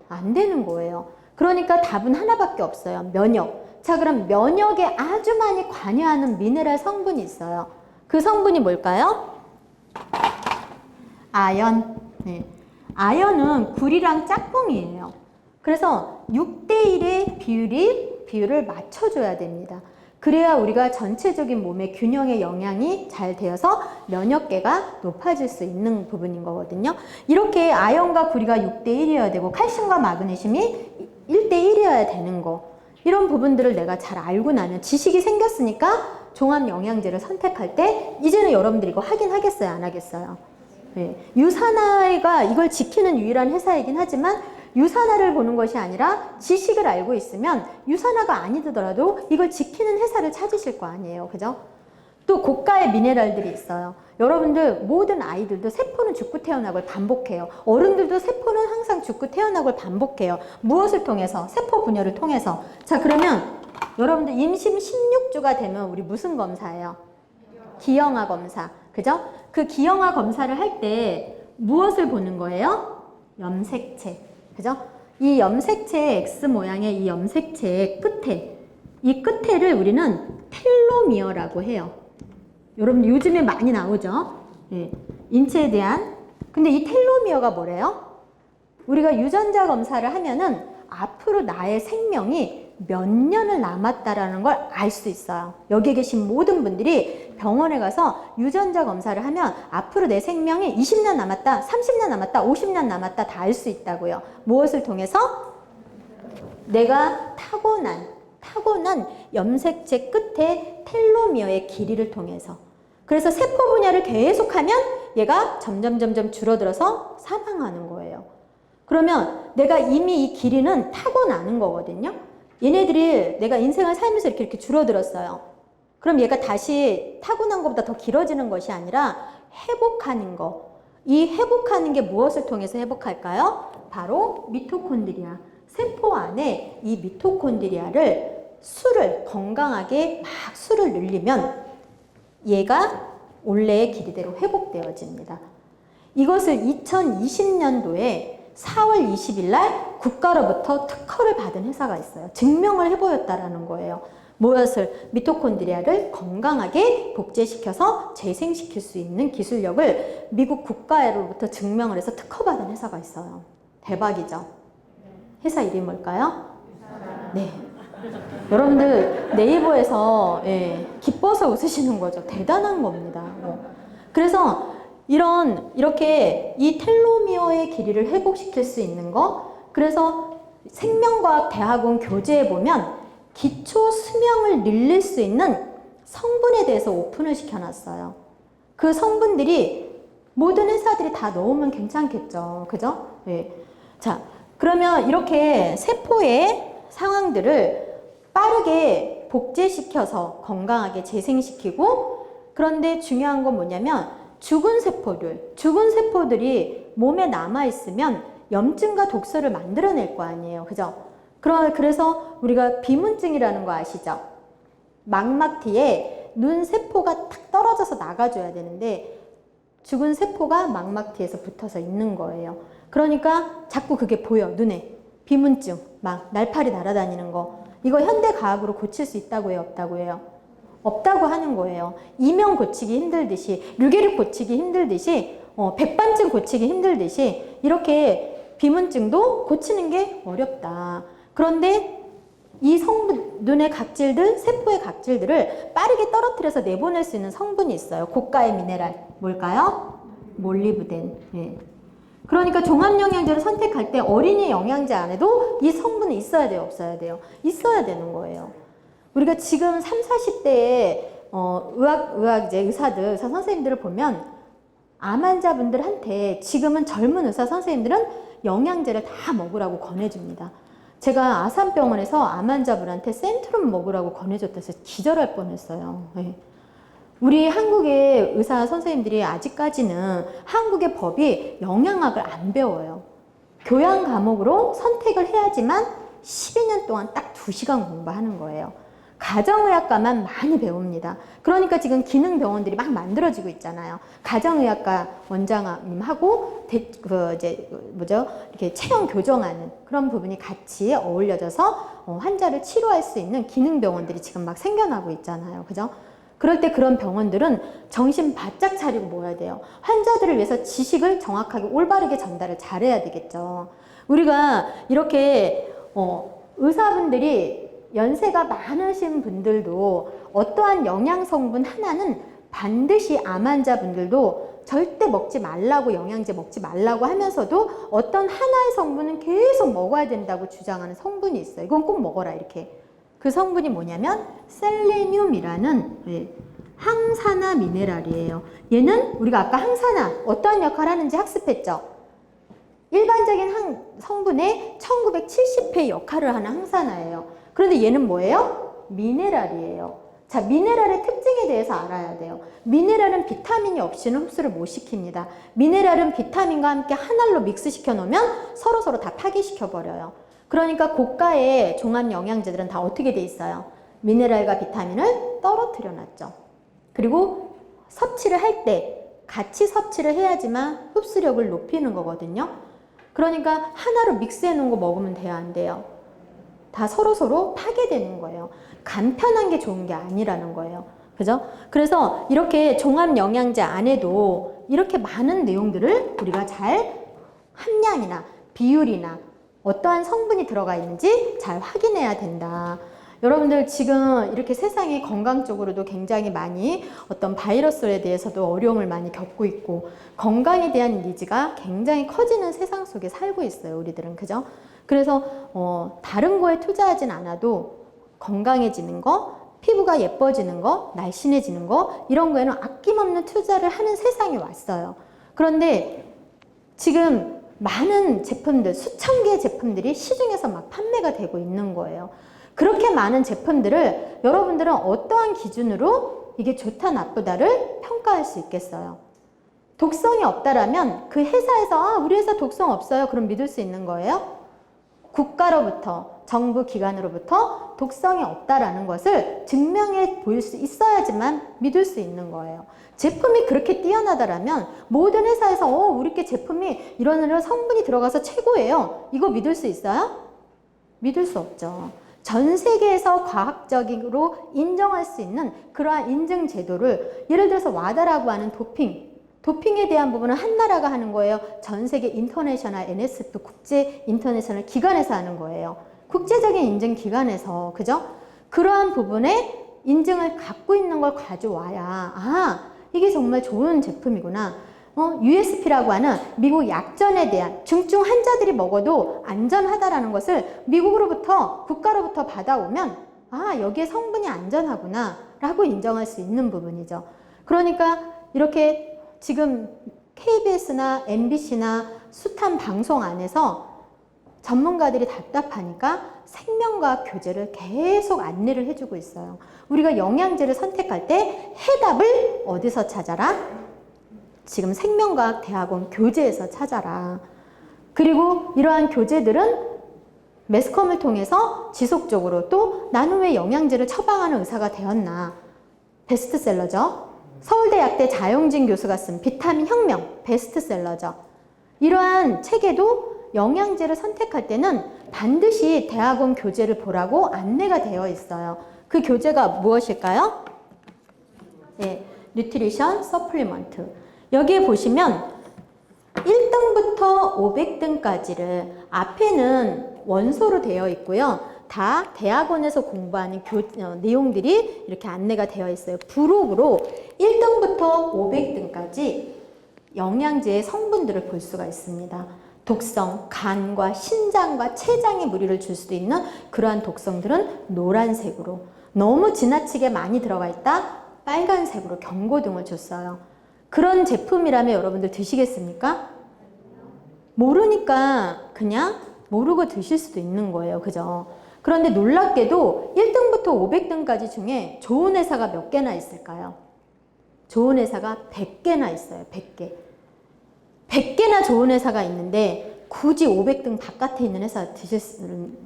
[SPEAKER 1] 안 되는 거예요. 그러니까 답은 하나밖에 없어요. 면역. 자, 그럼 면역에 아주 많이 관여하는 미네랄 성분이 있어요. 그 성분이 뭘까요? 아연. 네. 아연은 구리랑 짝꿍이에요. 그래서 6대1의 비율을 맞춰줘야 됩니다. 그래야 우리가 전체적인 몸의 균형의 영향이 잘 되어서 면역계가 높아질 수 있는 부분인 거거든요. 이렇게 아연과 구리가 6대1이어야 되고 칼슘과 마그네슘이 1대1이어야 되는 거. 이런 부분들을 내가 잘 알고 나면 지식이 생겼으니까 종합 영양제를 선택할 때 이제는 여러분들이 이거 하긴 하겠어요? 안 하겠어요? 네. 유산화가 이걸 지키는 유일한 회사이긴 하지만 유산화를 보는 것이 아니라 지식을 알고 있으면 유산화가 아니더라도 이걸 지키는 회사를 찾으실 거 아니에요. 그죠? 또 고가의 미네랄들이 있어요. 여러분들 모든 아이들도 세포는 죽고 태어나고를 반복해요. 어른들도 세포는 항상 죽고 태어나고를 반복해요. 무엇을 통해서? 세포 분열을 통해서. 자, 그러면 여러분들 임신 16주가 되면 우리 무슨 검사예요? 기형아 검사. 그죠? 그 기형아 검사를 할 때 무엇을 보는 거예요? 염색체. 그죠? 이 염색체의 X 모양의 이 염색체의 끝에, 이 끝에를 우리는 텔로미어라고 해요. 여러분 요즘에 많이 나오죠? 예. 인체에 대한. 근데 이 텔로미어가 뭐래요? 우리가 유전자 검사를 하면은 앞으로 나의 생명이 몇 년을 남았다라는 걸 알 수 있어요. 여기 계신 모든 분들이 병원에 가서 유전자 검사를 하면 앞으로 내 생명이 20년 남았다, 30년 남았다, 50년 남았다 다 알 수 있다고요. 무엇을 통해서? 내가 타고난 염색체 끝에 텔로미어의 길이를 통해서. 그래서 세포 분열을 계속하면 얘가 점점 줄어들어서 사망하는 거예요. 그러면 내가 이미 이 길이는 타고나는 거거든요. 얘네들이 내가 인생을 살면서 이렇게 줄어들었어요. 그럼 얘가 다시 타고난 것보다 더 길어지는 것이 아니라 회복하는 거. 이 회복하는 게 무엇을 통해서 회복할까요? 바로 미토콘드리아. 세포 안에 이 미토콘드리아를 수를 건강하게 막 수를 늘리면 얘가 원래의 길이대로 회복되어집니다. 이것을 2020년도에 4월 20일 날 국가로부터 특허를 받은 회사가 있어요. 증명을 해보였다라는 거예요. 무엇을? 미토콘드리아를 건강하게 복제시켜서 재생시킬 수 있는 기술력을 미국 국가로부터 증명을 해서 특허받은 회사가 있어요. 대박이죠? 회사 이름이 뭘까요? 네. 여러분들 네이버에서 기뻐서 웃으시는 거죠. 대단한 겁니다. 그래서 이렇게 이 텔로미어의 길이를 회복시킬 수 있는 거. 그래서 생명과학 대학원 교재에 보면 기초 수명을 늘릴 수 있는 성분에 대해서 오픈을 시켜놨어요. 그 성분들이 모든 회사들이 다 넣으면 괜찮겠죠. 그죠? 네. 자, 그러면 이렇게 세포의 상황들을 빠르게 복제시켜서 건강하게 재생시키고, 그런데 중요한 건 뭐냐면 죽은 세포들이 몸에 남아있으면 염증과 독소를 만들어낼 거 아니에요. 그죠? 그래서 우리가 비문증이라는 거 아시죠? 망막티에 눈 세포가 탁 떨어져서 나가줘야 되는데 죽은 세포가 망막티에서 붙어서 있는 거예요. 그러니까 자꾸 그게 보여, 눈에. 비문증, 막 날파리 날아다니는 거. 이거 현대과학으로 고칠 수 있다고 해요, 없다고 해요? 없다고 하는 거예요. 이명 고치기 힘들듯이, 류게릭 고치기 힘들듯이, 백반증 고치기 힘들듯이 이렇게 비문증도 고치는 게 어렵다. 그런데 이 성분, 눈의 각질들, 세포의 각질들을 빠르게 떨어뜨려서 내보낼 수 있는 성분이 있어요. 고가의 미네랄. 뭘까요? 몰리브덴. 예. 그러니까 종합영양제를 선택할 때 어린이 영양제 안에도 이 성분이 있어야 돼요, 없어야 돼요? 있어야 되는 거예요. 우리가 지금 30, 40대의 의사 선생님들을 보면 암 환자분들한테 지금은 젊은 의사 선생님들은 영양제를 다 먹으라고 권해줍니다. 제가 아산병원에서 암 환자분한테 센트룸 먹으라고 권해줬다 해서 기절할 뻔했어요. 네. 우리 한국의 의사 선생님들이 아직까지는 한국의 법이 영양학을 안 배워요. 교양 과목으로 선택을 해야지만 12년 동안 딱 2시간 공부하는 거예요. 가정의학과만 많이 배웁니다. 그러니까 지금 기능병원들이 막 만들어지고 있잖아요. 가정의학과 원장님하고 이렇게 체형 교정하는 그런 부분이 같이 어울려져서 환자를 치료할 수 있는 기능병원들이 지금 막 생겨나고 있잖아요. 그죠? 그럴 때 그런 병원들은 정신 바짝 차리고 모여야 돼요. 환자들을 위해서 지식을 정확하게 올바르게 전달을 잘해야 되겠죠. 우리가 이렇게 의사분들이 연세가 많으신 분들도 어떠한 영양 성분 하나는 반드시 암 환자분들도 절대 먹지 말라고, 영양제 먹지 말라고 하면서도 어떤 하나의 성분은 계속 먹어야 된다고 주장하는 성분이 있어요. 이건 꼭 먹어라, 이렇게. 그 성분이 뭐냐면 셀레늄이라는 항산화 미네랄이에요. 얘는 우리가 아까 항산화 어떠한 역할을 하는지 학습했죠. 일반적인 성분의 1970회 역할을 하는 항산화예요. 그런데 얘는 뭐예요? 미네랄이에요. 자, 미네랄의 특징에 대해서 알아야 돼요. 미네랄은 비타민이 없이는 흡수를 못 시킵니다. 미네랄은 비타민과 함께 한 알로 믹스시켜 놓으면 서로서로 다 파괴시켜 버려요. 그러니까 고가의 종합 영양제들은 다 어떻게 돼 있어요? 미네랄과 비타민을 떨어뜨려 놨죠. 그리고 섭취를 할 때 같이 섭취를 해야지만 흡수력을 높이는 거거든요. 그러니까 하나로 믹스해 놓은 거 먹으면 돼요, 안 돼요? 다 서로서로 파괴되는 거예요. 간편한 게 좋은 게 아니라는 거예요. 그죠? 그래서 이렇게 종합 영양제 안에도 이렇게 많은 내용들을 우리가 잘 함량이나 비율이나 어떠한 성분이 들어가 있는지 잘 확인해야 된다. 여러분들 지금 이렇게 세상이 건강 쪽으로도 굉장히 많이 어떤 바이러스에 대해서도 어려움을 많이 겪고 있고 건강에 대한 니즈가 굉장히 커지는 세상 속에 살고 있어요. 우리들은. 그죠? 그래서 다른 거에 투자하진 않아도 건강해지는 거, 피부가 예뻐지는 거, 날씬해지는 거 이런 거에는 아낌없는 투자를 하는 세상이 왔어요. 그런데 지금 많은 제품들, 수천 개의 제품들이 시중에서 막 판매가 되고 있는 거예요. 그렇게 많은 제품들을 여러분들은 어떠한 기준으로 이게 좋다 나쁘다를 평가할 수 있겠어요? 독성이 없다라면 그 회사에서 우리 회사 독성 없어요. 그럼 믿을 수 있는 거예요? 국가로부터, 정부 기관으로부터 독성이 없다라는 것을 증명해 보일 수 있어야지만 믿을 수 있는 거예요. 제품이 그렇게 뛰어나다라면 모든 회사에서 우리 게 제품이 이런 성분이 들어가서 최고예요. 이거 믿을 수 있어요? 믿을 수 없죠. 전 세계에서 과학적으로 인정할 수 있는 그러한 인증 제도를 예를 들어서 와다라고 하는 도핑에 대한 부분은 한 나라가 하는 거예요. 전 세계 인터내셔널 NSF 국제 인터내셔널 기관에서 하는 거예요. 국제적인 인증 기관에서. 그죠? 그러한 부분에 인증을 갖고 있는 걸 가져와야 이게 정말 좋은 제품이구나. USP라고 하는 미국 약전에 대한 중증 환자들이 먹어도 안전하다라는 것을 미국으로부터 국가로부터 받아오면 여기에 성분이 안전하구나 라고 인정할 수 있는 부분이죠. 그러니까 이렇게 지금 KBS나 MBC나 숱한 방송 안에서 전문가들이 답답하니까 생명과학 교재를 계속 안내를 해주고 있어요. 우리가 영양제를 선택할 때 해답을 어디서 찾아라? 지금 생명과학 대학원 교재에서 찾아라. 그리고 이러한 교재들은 매스컴을 통해서 지속적으로 또 나는 왜 영양제를 처방하는 의사가 되었나. 베스트셀러죠. 서울대 약대 자영진 교수가 쓴 비타민 혁명 베스트셀러죠. 이러한 책에도 영양제를 선택할 때는 반드시 대학원 교재를 보라고 안내가 되어 있어요. 그 교재가 무엇일까요? 네, 뉴트리션 서플리먼트. 여기에 보시면 1등부터 500등까지를 앞에는 원소로 되어 있고요. 다 대학원에서 공부하는 내용들이 이렇게 안내가 되어 있어요. 부록으로 1등부터 500등까지 영양제의 성분들을 볼 수가 있습니다. 독성, 간과 신장과 췌장에 무리를 줄 수도 있는 그러한 독성들은 노란색으로, 너무 지나치게 많이 들어가 있다 빨간색으로 경고등을 줬어요. 그런 제품이라면 여러분들 드시겠습니까? 모르니까 그냥 모르고 드실 수도 있는 거예요. 그죠? 그런데 놀랍게도 1등부터 500등까지 중에 좋은 회사가 몇 개나 있을까요? 좋은 회사가 100개나 있어요. 100개. 100개나 좋은 회사가 있는데 굳이 500등 바깥에 있는 회사 드실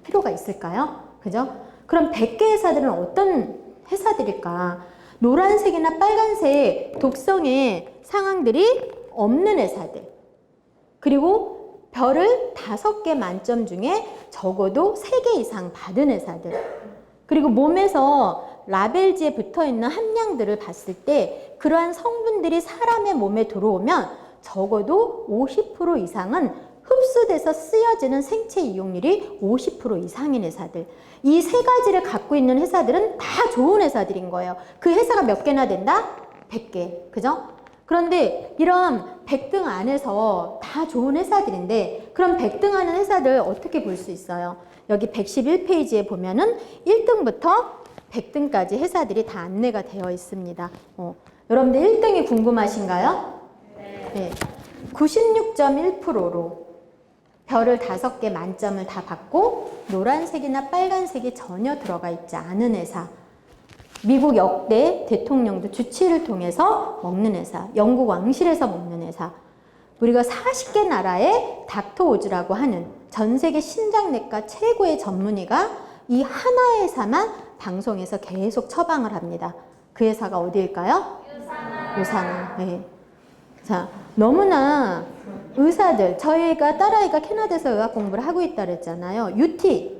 [SPEAKER 1] 필요가 있을까요? 그죠? 그럼 100개 회사들은 어떤 회사들일까? 노란색이나 빨간색 독성의 상황들이 없는 회사들, 그리고 별을 5개 만점 중에 적어도 3개 이상 받은 회사들, 그리고 몸에서 라벨지에 붙어있는 함량들을 봤을 때 그러한 성분들이 사람의 몸에 들어오면 적어도 50% 이상은 흡수돼서 쓰여지는 생체 이용률이 50% 이상인 회사들. 이 세 가지를 갖고 있는 회사들은 다 좋은 회사들인 거예요. 그 회사가 몇 개나 된다? 100개. 그죠? 그런데 이런 100등 안에서 다 좋은 회사들인데 그럼 100등 하는 회사들 어떻게 볼 수 있어요? 여기 111페이지에 보면은 1등부터 100등까지 회사들이 다 안내가 되어 있습니다. 여러분들 1등이 궁금하신가요? 네. 96.1%로 별을 5개 만점을 다 받고 노란색이나 빨간색이 전혀 들어가 있지 않은 회사. 미국 역대 대통령도 주치를 통해서 먹는 회사. 영국 왕실에서 먹는 회사. 우리가 40개 나라의 닥터 오즈라고 하는 전 세계 신장내과 최고의 전문의가 이 하나의 회사만 방송에서 계속 처방을 합니다. 그 회사가 어디일까요? 유산화. 네. 자, 너무나 의사들, 저희가 딸아이가 캐나다에서 의학 공부를 하고 있다 그랬잖아요. UT,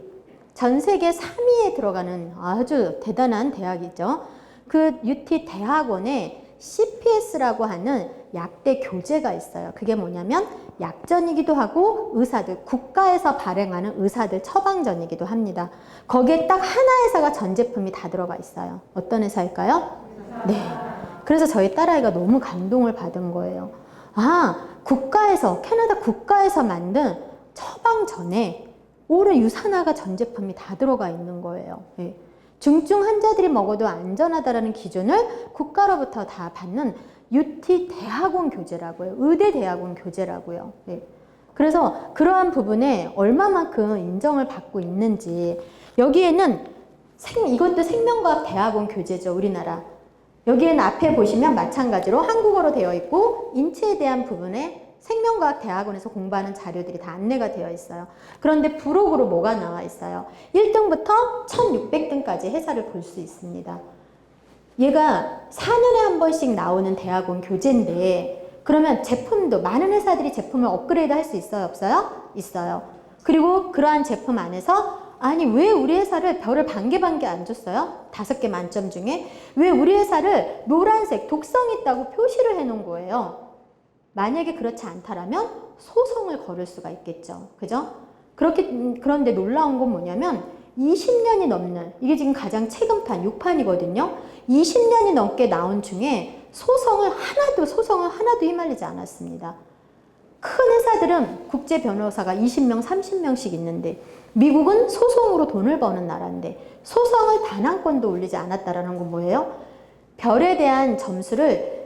[SPEAKER 1] 전 세계 3위에 들어가는 아주 대단한 대학이죠. 그 UT 대학원에 CPS라고 하는 약대 교재가 있어요. 그게 뭐냐면 약전이기도 하고 의사들, 국가에서 발행하는 의사들 처방전이기도 합니다. 거기에 딱 하나 회사가 전 제품이 다 들어가 있어요. 어떤 회사일까요? 네. 그래서 저희 딸아이가 너무 감동을 받은 거예요. 아, 국가에서, 캐나다 국가에서 만든 처방전에 오른 유산화가 전 제품이 다 들어가 있는 거예요. 네. 중증 환자들이 먹어도 안전하다라는 기준을 국가로부터 다 받는 UT 대학원 교재라고요. 의대 대학원 교재라고요. 네. 그래서 그러한 부분에 얼마만큼 인정을 받고 있는지, 여기에는 이것도 생명과학 대학원 교재죠, 우리나라. 여기에는 앞에 보시면 마찬가지로 한국어로 되어 있고 인체에 대한 부분에 생명과학 대학원에서 공부하는 자료들이 다 안내가 되어 있어요. 그런데 부록으로 뭐가 나와 있어요? 1등부터 1600등까지 회사를 볼 수 있습니다. 얘가 4년에 한 번씩 나오는 대학원 교재인데, 그러면 제품도 많은 회사들이 제품을 업그레이드 할 수 있어요? 없어요? 있어요. 그리고 그러한 제품 안에서 아니 왜 우리 회사를 별을 반 개 안 줬어요? 5개 만점 중에 왜 우리 회사를 노란색 독성 있다고 표시를 해 놓은 거예요? 만약에 그렇지 않다라면 소송을 걸을 수가 있겠죠. 그죠? 그런데 놀라운 건 뭐냐면 20년이 넘는, 이게 지금 가장 최근판 6판이거든요. 20년이 넘게 나온 중에 소송을 하나도 휘말리지 않았습니다. 큰 회사들은 국제 변호사가 20명, 30명씩 있는데 미국은 소송으로 돈을 버는 나라인데 소송을 단 한 건도 올리지 않았다라는 건 뭐예요? 별에 대한 점수를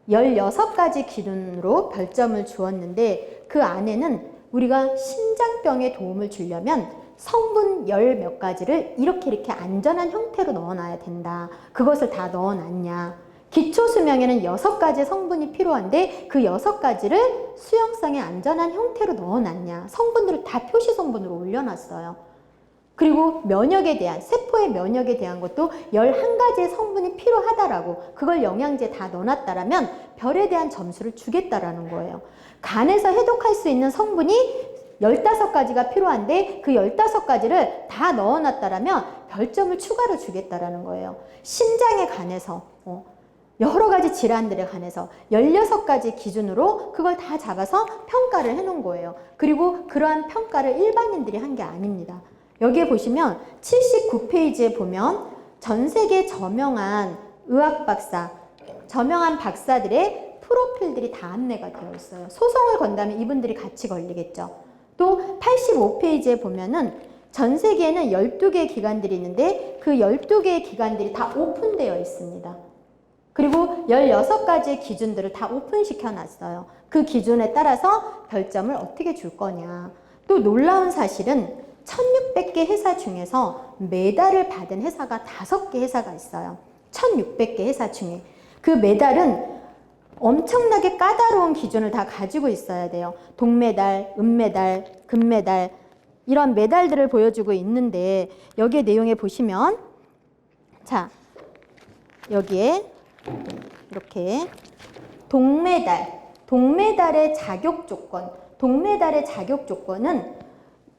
[SPEAKER 1] 16가지 기준으로 별점을 주었는데 그 안에는 우리가 심장병에 도움을 주려면 성분 10몇 가지를 이렇게 안전한 형태로 넣어놔야 된다. 그것을 다 넣어놨냐. 기초수명에는 6가지 성분이 필요한데 그 6가지를 수용성의 안전한 형태로 넣어놨냐. 성분들을 다 표시 성분으로 올려놨어요. 그리고 면역에 대한, 세포의 면역에 대한 것도 11가지의 성분이 필요하다라고 그걸 영양제에 다 넣어놨다라면 별에 대한 점수를 주겠다라는 거예요. 간에서 해독할 수 있는 성분이 15가지가 필요한데 그 15가지를 다 넣어놨다라면 별점을 추가로 주겠다라는 거예요. 심장에 관해서 여러 가지 질환들에 관해서 16가지 기준으로 그걸 다 잡아서 평가를 해놓은 거예요. 그리고 그러한 평가를 일반인들이 한 게 아닙니다. 여기에 보시면 79페이지에 보면 전 세계 저명한 의학 박사, 저명한 박사들의 프로필들이 다 안내가 되어 있어요. 소송을 건다면 이분들이 같이 걸리겠죠. 또 85페이지에 보면은 전 세계에는 12개의 기관들이 있는데 그 12개의 기관들이 다 오픈되어 있습니다. 그리고 16가지의 기준들을 다 오픈시켜 놨어요. 그 기준에 따라서 별점을 어떻게 줄 거냐. 또 놀라운 사실은 1600개 회사 중에서 메달을 받은 회사가 5개 회사가 있어요. 1600개 회사 중에. 그 메달은 엄청나게 까다로운 기준을 다 가지고 있어야 돼요. 동메달, 은메달, 금메달 이런 메달들을 보여주고 있는데 여기에 내용에 보시면 자 여기에 이렇게 동메달의 자격 조건은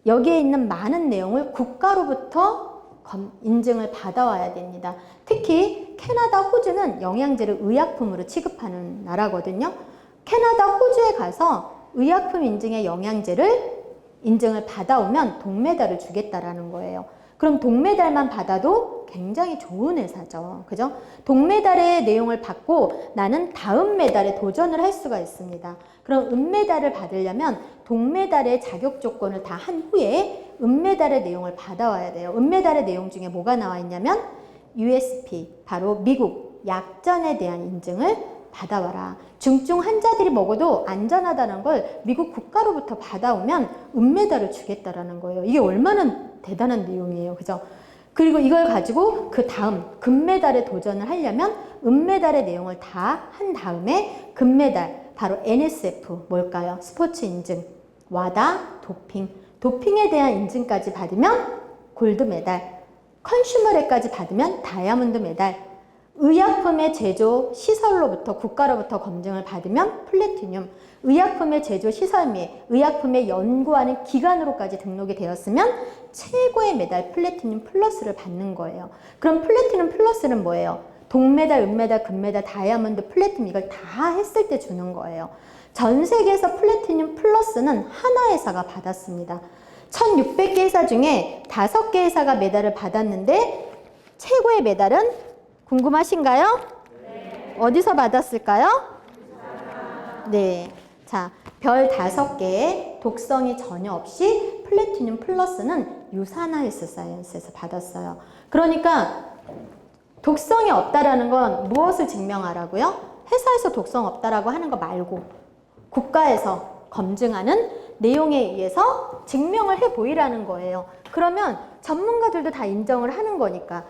[SPEAKER 1] 여기에 있는 많은 내용을 국가로부터 인증을 받아와야 됩니다. 특히 캐나다, 호주는 영양제를 의약품으로 취급하는 나라거든요. 캐나다, 호주에 가서 의약품 인증의 영양제를 인증을 받아오면 동메달을 주겠다라는 거예요. 그럼 동메달만 받아도 굉장히 좋은 회사죠. 그죠? 동메달의 내용을 받고 나는 다음 메달에 도전을 할 수가 있습니다. 그럼 은메달을 받으려면 동메달의 자격 조건을 다 한 후에 은메달의 내용을 받아와야 돼요. 은메달의 내용 중에 뭐가 나와 있냐면 USP, 바로 미국 약전에 대한 인증을 받아와라. 중증 환자들이 먹어도 안전하다는 걸 미국 국가로부터 받아오면 은메달을 주겠다라는 거예요. 이게 얼마나 대단한 내용이에요. 그죠? 그리고 이걸 가지고 그 다음 금메달에 도전을 하려면 은메달의 내용을 다 한 다음에 금메달, 바로 NSF, 뭘까요? 스포츠 인증, 와다, 도핑에 대한 인증까지 받으면 골드메달, 컨슈머랩까지 받으면 다이아몬드 메달, 의약품의 제조 시설로부터 국가로부터 검증을 받으면 플래티늄, 의약품의 제조 시설 및 의약품의 연구하는 기관으로까지 등록이 되었으면 최고의 메달 플래티늄 플러스를 받는 거예요. 그럼 플래티늄 플러스는 뭐예요? 동메달, 은메달, 금메달, 다이아몬드, 플래티늄 이걸 다 했을 때 주는 거예요. 전 세계에서 플래티늄 플러스는 하나 회사가 받았습니다. 1600개 회사 중에 5개 회사가 메달을 받았는데 최고의 메달은 궁금하신가요? 네. 어디서 받았을까요? 네. 자, 별 5개의 독성이 전혀 없이 플래티늄 플러스는 유산화 헬스 사이언스에서 받았어요. 그러니까 독성이 없다라는 건 무엇을 증명하라고요? 회사에서 독성 없다라고 하는 거 말고 국가에서 검증하는 내용에 의해서 증명을 해 보이라는 거예요. 그러면 전문가들도 다 인정을 하는 거니까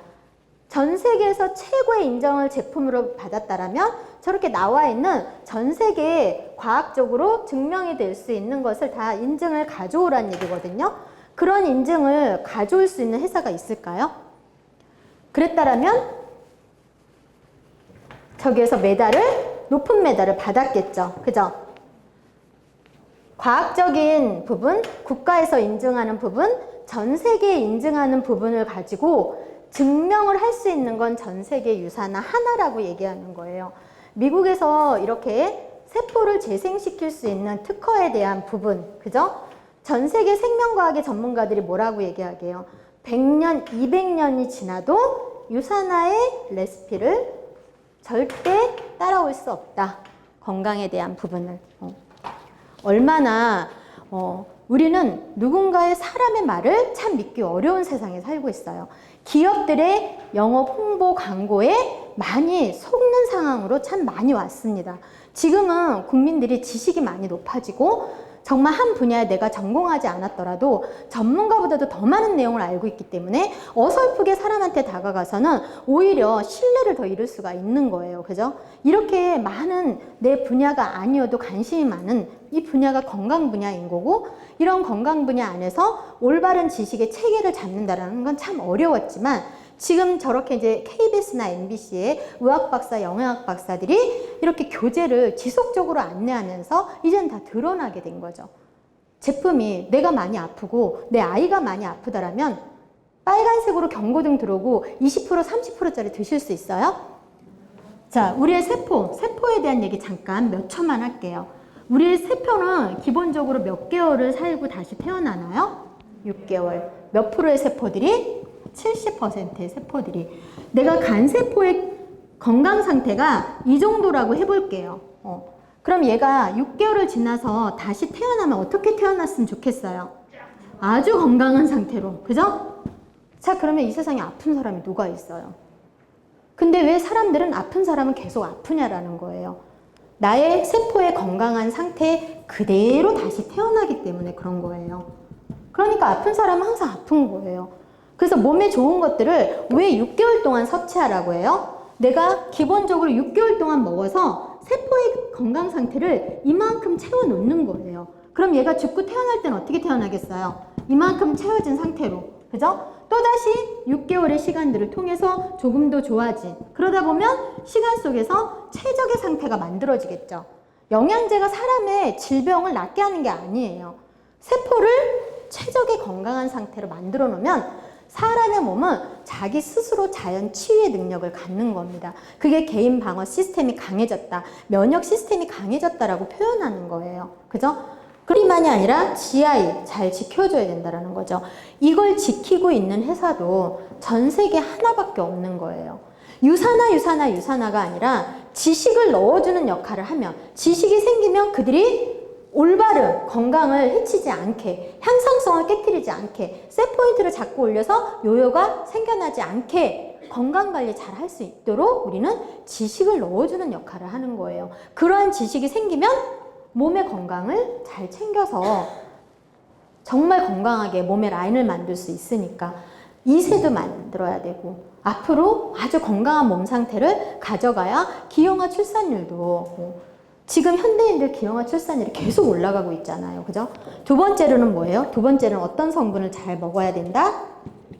[SPEAKER 1] 전 세계에서 최고의 인정을 제품으로 받았다라면 저렇게 나와 있는 전 세계에 과학적으로 증명이 될 수 있는 것을 다 인증을 가져오라는 얘기거든요. 그런 인증을 가져올 수 있는 회사가 있을까요? 그랬다라면 저기에서 높은 메달을 받았겠죠. 그죠? 과학적인 부분, 국가에서 인증하는 부분, 전 세계에 인증하는 부분을 가지고 증명을 할 수 있는 건 전 세계 유산화 하나라고 얘기하는 거예요. 미국에서 이렇게 세포를 재생시킬 수 있는 특허에 대한 부분, 그죠? 전 세계 생명과학의 전문가들이 뭐라고 얘기하게요? 100년, 200년이 지나도 유산화의 레시피를 절대 따라올 수 없다. 건강에 대한 부분을. 얼마나 우리는 누군가의 사람의 말을 참 믿기 어려운 세상에 살고 있어요. 기업들의 영업 홍보 광고에 많이 속는 상황으로 참 많이 왔습니다. 지금은 국민들이 지식이 많이 높아지고 정말 한 분야에 내가 전공하지 않았더라도 전문가보다도 더 많은 내용을 알고 있기 때문에 어설프게 사람한테 다가가서는 오히려 신뢰를 더 잃을 수가 있는 거예요. 그죠? 이렇게 많은 내 분야가 아니어도 관심이 많은 이 분야가 건강 분야인 거고 이런 건강 분야 안에서 올바른 지식의 체계를 잡는다는 건 참 어려웠지만 지금 저렇게 이제 KBS나 MBC의 의학 박사, 영양학 박사들이 이렇게 교재를 지속적으로 안내하면서 이제는 다 드러나게 된 거죠. 제품이 내가 많이 아프고 내 아이가 많이 아프다라면 빨간색으로 경고등 들어오고 20%, 30%짜리 드실 수 있어요? 자, 우리의 세포에 대한 얘기 잠깐 몇 초만 할게요. 우리의 세포는 기본적으로 몇 개월을 살고 다시 태어나나요? 6개월. 몇 프로의 세포들이? 70%의 세포들이. 내가 간세포의 건강 상태가 이 정도라고 해볼게요. 그럼 얘가 6개월을 지나서 다시 태어나면 어떻게 태어났으면 좋겠어요? 아주 건강한 상태로. 그죠? 자, 그러면 이 세상에 아픈 사람이 누가 있어요? 근데 왜 사람들은 아픈 사람은 계속 아프냐라는 거예요. 나의 세포의 건강한 상태 그대로 다시 태어나기 때문에 그런 거예요. 그러니까 아픈 사람은 항상 아픈 거예요. 그래서 몸에 좋은 것들을 왜 6개월 동안 섭취하라고 해요? 내가 기본적으로 6개월 동안 먹어서 세포의 건강 상태를 이만큼 채워놓는 거예요. 그럼 얘가 죽고 태어날 때는 어떻게 태어나겠어요? 이만큼 채워진 상태로. 그죠? 또다시 6개월의 시간들을 통해서 조금 더 좋아진. 그러다 보면 시간 속에서 최적의 상태가 만들어지겠죠. 영양제가 사람의 질병을 낫게 하는 게 아니에요. 세포를 최적의 건강한 상태로 만들어 놓으면 사람의 몸은 자기 스스로 자연 치유의 능력을 갖는 겁니다. 그게 개인 방어 시스템이 강해졌다, 면역 시스템이 강해졌다라고 표현하는 거예요. 그죠? 그뿐만이 아니라 GI 잘 지켜줘야 된다는 거죠. 이걸 지키고 있는 회사도 전 세계 하나밖에 없는 거예요. 유산화가 아니라 지식을 넣어주는 역할을 하면, 지식이 생기면 그들이 올바른 건강을 해치지 않게, 향상성을 깨뜨리지 않게, 셋포인트를 자꾸 올려서 요요가 생겨나지 않게 건강관리 잘 할 수 있도록 우리는 지식을 넣어주는 역할을 하는 거예요. 그러한 지식이 생기면 몸의 건강을 잘 챙겨서 정말 건강하게 몸의 라인을 만들 수 있으니까 2세도 만들어야 되고 앞으로 아주 건강한 몸 상태를 가져가야 기형아 출산율도 지금 현대인들 기형아 출산율이 계속 올라가고 있잖아요. 그죠? 두 번째로는 뭐예요? 두 번째는 어떤 성분을 잘 먹어야 된다?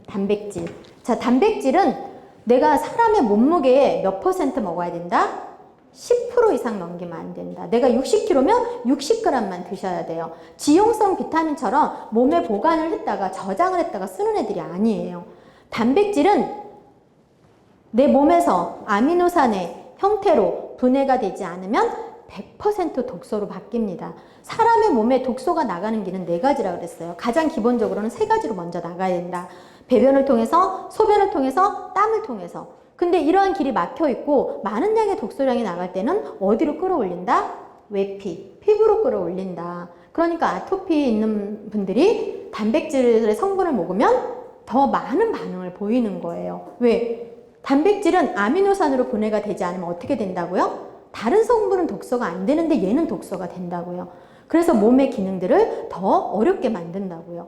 [SPEAKER 1] 단백질. 자, 단백질은 내가 사람의 몸무게의 몇 % 먹어야 된다? 10% 이상 넘기면 안 된다. 내가 60kg면 60g만 드셔야 돼요. 지용성 비타민처럼 몸에 보관을 했다가 저장을 했다가 쓰는 애들이 아니에요. 단백질은 내 몸에서 아미노산의 형태로 분해가 되지 않으면 100% 독소로 바뀝니다. 사람의 몸에 독소가 나가는 길은 4가지라고 그랬어요. 가장 기본적으로는 3가지로 먼저 나가야 된다. 배변을 통해서, 소변을 통해서, 땀을 통해서. 근데 이러한 길이 막혀 있고 많은 양의 독소량이 나갈 때는 어디로 끌어올린다? 외피, 피부로 끌어올린다. 그러니까 아토피 있는 분들이 단백질의 성분을 먹으면 더 많은 반응을 보이는 거예요. 왜? 단백질은 아미노산으로 분해가 되지 않으면 어떻게 된다고요? 다른 성분은 독소가 안 되는데 얘는 독소가 된다고요. 그래서 몸의 기능들을 더 어렵게 만든다고요.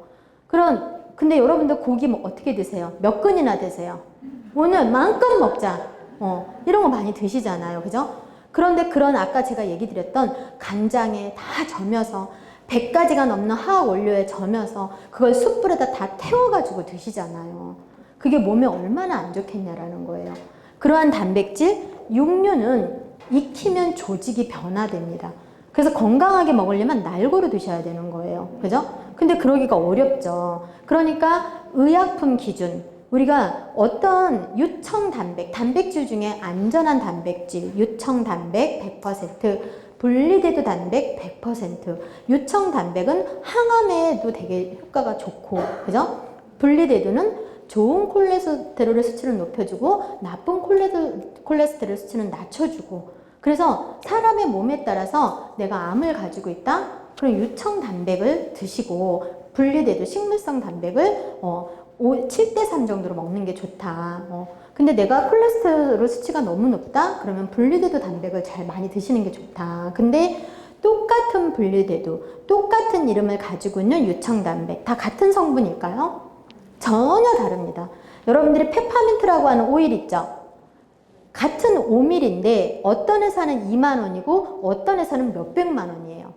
[SPEAKER 1] 근데 여러분들 고기 뭐 어떻게 드세요? 몇 근이나 드세요? 오늘 마음껏 먹자. 이런 거 많이 드시잖아요. 그죠? 그런데 그런 아까 제가 얘기 드렸던 간장에 다 저며서 100가지가 넘는 화학 원료에 저며서 그걸 숯불에다 다 태워가지고 드시잖아요. 그게 몸에 얼마나 안 좋겠냐라는 거예요. 그러한 단백질, 육류는 익히면 조직이 변화됩니다. 그래서 건강하게 먹으려면 날고루 드셔야 되는 거예요. 그죠? 근데 그러기가 어렵죠. 그러니까 의약품 기준, 우리가 어떤 유청 단백, 단백질 중에 안전한 단백질, 유청 단백 100%, 분리대도 단백 100%. 유청 단백은 항암에도 되게 효과가 좋고, 그죠? 분리대도는 좋은 콜레스테롤의 수치를 높여주고 나쁜 콜레스테롤 수치는 낮춰주고. 그래서 사람의 몸에 따라서 내가 암을 가지고 있다? 그럼 유청 단백을 드시고 분리대도 식물성 단백을 7대3 정도로 먹는 게 좋다. 근데 내가 콜레스테롤 수치가 너무 높다? 그러면 분리대도 단백을 잘 많이 드시는 게 좋다. 근데 똑같은 분리대도, 똑같은 이름을 가지고 있는 유청 단백, 다 같은 성분일까요? 전혀 다릅니다. 여러분들이 페퍼민트라고 하는 오일 있죠? 같은 5ml인데 어떤 회사는 2만 원이고 어떤 회사는 몇백만 원이에요.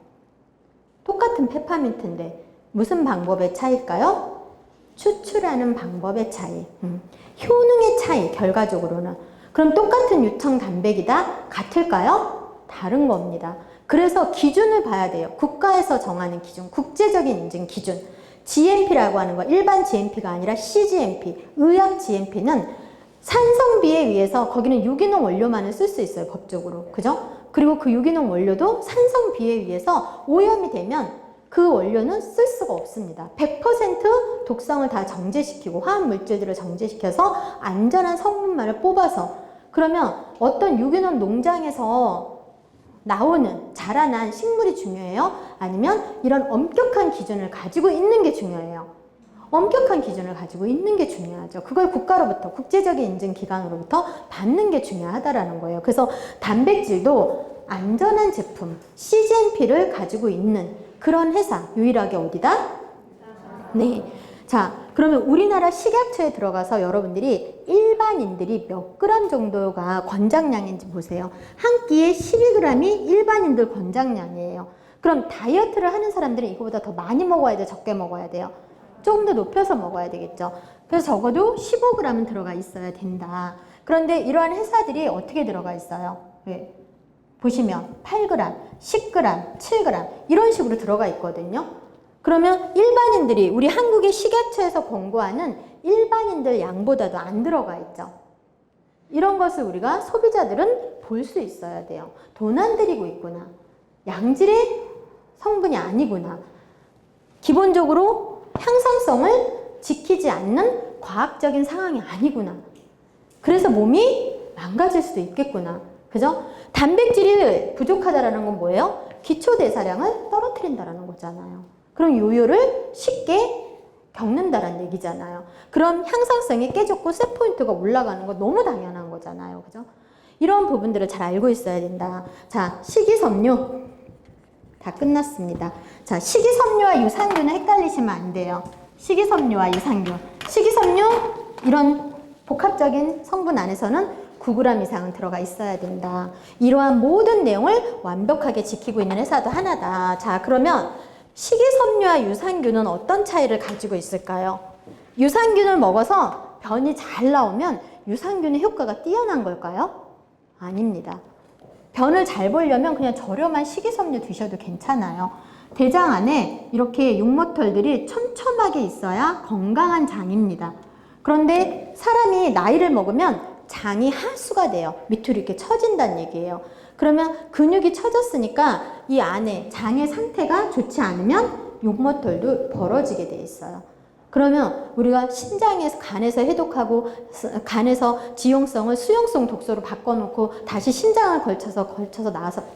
[SPEAKER 1] 똑같은 페퍼민트인데 무슨 방법의 차이일까요? 추출하는 방법의 차이, 효능의 차이, 결과적으로는. 그럼 똑같은 유청 단백이다? 같을까요? 다른 겁니다. 그래서 기준을 봐야 돼요. 국가에서 정하는 기준, 국제적인 인증 기준. GMP라고 하는 거, 일반 GMP가 아니라 CGMP, 의학 GMP는 산성비에 의해서 거기는 유기농 원료만을 쓸 수 있어요, 법적으로. 그죠? 그리고 그 유기농 원료도 산성비에 의해서 오염이 되면 그 원료는 쓸 수가 없습니다. 100% 독성을 다 정제시키고 화학물질들을 정제시켜서 안전한 성분만을 뽑아서, 그러면 어떤 유기농 농장에서 나오는 자라난 식물이 중요해요? 아니면 이런 엄격한 기준을 가지고 있는 게 중요해요? 엄격한 기준을 가지고 있는 게 중요하죠. 그걸 국가로부터, 국제적인 인증기관으로부터 받는 게 중요하다라는 거예요. 그래서 단백질도 안전한 제품, CGMP를 가지고 있는 그런 회사, 유일하게 어디다? 네. 자, 그러면 우리나라 식약처에 들어가서 여러분들이 일반인들이 몇 그램 정도가 권장량인지 보세요. 한 끼에 12g이 일반인들 권장량이에요. 그럼 다이어트를 하는 사람들은 이거보다 더 많이 먹어야 돼요? 적게 먹어야 돼요? 조금 더 높여서 먹어야 되겠죠. 그래서 적어도 15g은 들어가 있어야 된다. 그런데 이러한 회사들이 어떻게 들어가 있어요? 네. 보시면 8g, 10g, 7g 이런 식으로 들어가 있거든요. 그러면 일반인들이 우리 한국의 식약처에서 권고하는 일반인들 양보다도 안 들어가 있죠. 이런 것을 우리가 소비자들은 볼 수 있어야 돼요. 돈 안 들이고 있구나. 양질의 성분이 아니구나. 기본적으로 향상성을 지키지 않는 과학적인 상황이 아니구나. 그래서 몸이 망가질 수도 있겠구나. 그죠? 단백질이 부족하다라는 건 뭐예요? 기초대사량을 떨어뜨린다라는 거잖아요. 그럼 요요를 쉽게 겪는다라는 얘기잖아요. 그럼 향상성이 깨졌고 셋포인트가 올라가는 거 너무 당연한 거잖아요. 그죠? 이런 부분들을 잘 알고 있어야 된다. 자, 식이섬유 다 끝났습니다. 자, 식이섬유와 유산균은 헷갈리시면 안 돼요. 식이섬유와 유산균. 식이섬유 이런 복합적인 성분 안에서는 9g 이상은 들어가 있어야 된다. 이러한 모든 내용을 완벽하게 지키고 있는 회사도 하나다. 자, 그러면 식이섬유와 유산균은 어떤 차이를 가지고 있을까요? 유산균을 먹어서 변이 잘 나오면 유산균의 효과가 뛰어난 걸까요? 아닙니다. 변을 잘 보려면 그냥 저렴한 식이섬유 드셔도 괜찮아요. 대장 안에 이렇게 육모털들이 촘촘하게 있어야 건강한 장입니다. 그런데 사람이 나이를 먹으면 장이 하수가 돼요. 밑으로 이렇게 처진다는 얘기예요. 그러면 근육이 처졌으니까 이 안에 장의 상태가 좋지 않으면 용모털도 벌어지게 돼 있어요. 그러면 우리가 신장에서 간에서 해독하고 간에서 지용성을 수용성 독소로 바꿔놓고 다시 신장을 걸쳐서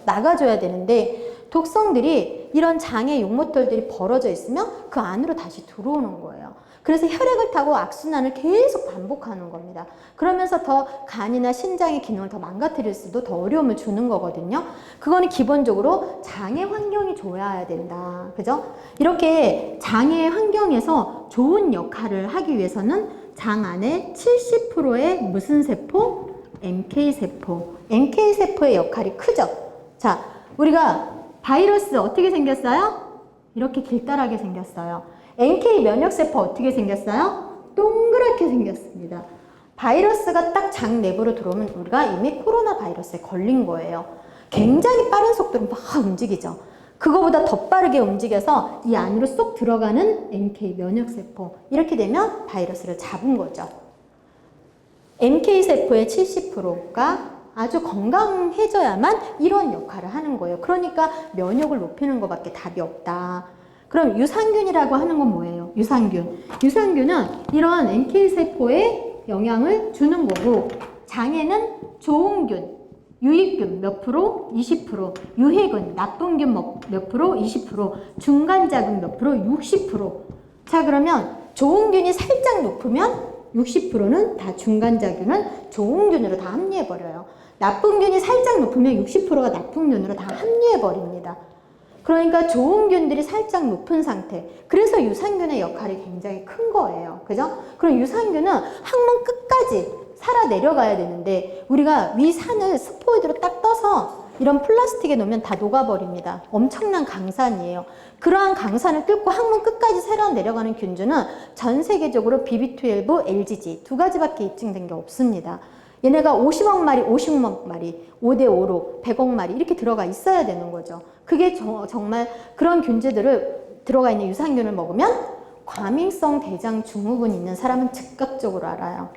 [SPEAKER 1] 나가줘야 되는데 독성들이 이런 장의 용모털들이 벌어져 있으면 그 안으로 다시 들어오는 거예요. 그래서 혈액을 타고 악순환을 계속 반복하는 겁니다. 그러면서 더 간이나 신장의 기능을 더 망가뜨릴 수도 더 어려움을 주는 거거든요. 그거는 기본적으로 장의 환경이 좋아야 된다. 그죠? 이렇게 장의 환경에서 좋은 역할을 하기 위해서는 장 안에 70%의 무슨 세포? NK세포. NK세포의 역할이 크죠? 자, 우리가 바이러스 어떻게 생겼어요? 이렇게 길다랗게 생겼어요. NK 면역세포 어떻게 생겼어요? 동그랗게 생겼습니다. 바이러스가 딱 장 내부로 들어오면 우리가 이미 코로나 바이러스에 걸린 거예요. 굉장히 빠른 속도로 막 움직이죠. 그거보다 더 빠르게 움직여서 이 안으로 쏙 들어가는 NK 면역세포. 이렇게 되면 바이러스를 잡은 거죠. NK세포의 70%가 아주 건강해져야만 이런 역할을 하는 거예요. 그러니까 면역을 높이는 것밖에 답이 없다. 그럼 유산균이라고 하는 건 뭐예요? 유산균. 유산균은 이런 NK세포에 영향을 주는 거고, 장에는 좋은균, 유익균 몇 프로? 20%, 유해균, 나쁜균 몇 프로? 20%, 중간자균 몇 프로? 60%. 자, 그러면 좋은균이 살짝 높으면 60%는 다 중간자균은 좋은균으로 다 합류해버려요. 나쁜균이 살짝 높으면 60%가 나쁜균으로 다 합류해버립니다. 그러니까 좋은 균들이 살짝 높은 상태. 그래서 유산균의 역할이 굉장히 큰 거예요. 그죠? 그럼 유산균은 항문 끝까지 살아 내려가야 되는데 우리가 위산을 스포이드로 딱 떠서 이런 플라스틱에 놓으면 다 녹아버립니다. 엄청난 강산이에요. 그러한 강산을 뚫고 항문 끝까지 살아 내려가는 균주는 전 세계적으로 BB12, LGG 두 가지밖에 입증된 게 없습니다. 얘네가 50억 마리, 50억 마리, 5대5로 100억 마리 이렇게 들어가 있어야 되는 거죠. 그게 정말 그런 균제들을 들어가 있는 유산균을 먹으면 과민성 대장 증후군 있는 사람은 즉각적으로 알아요.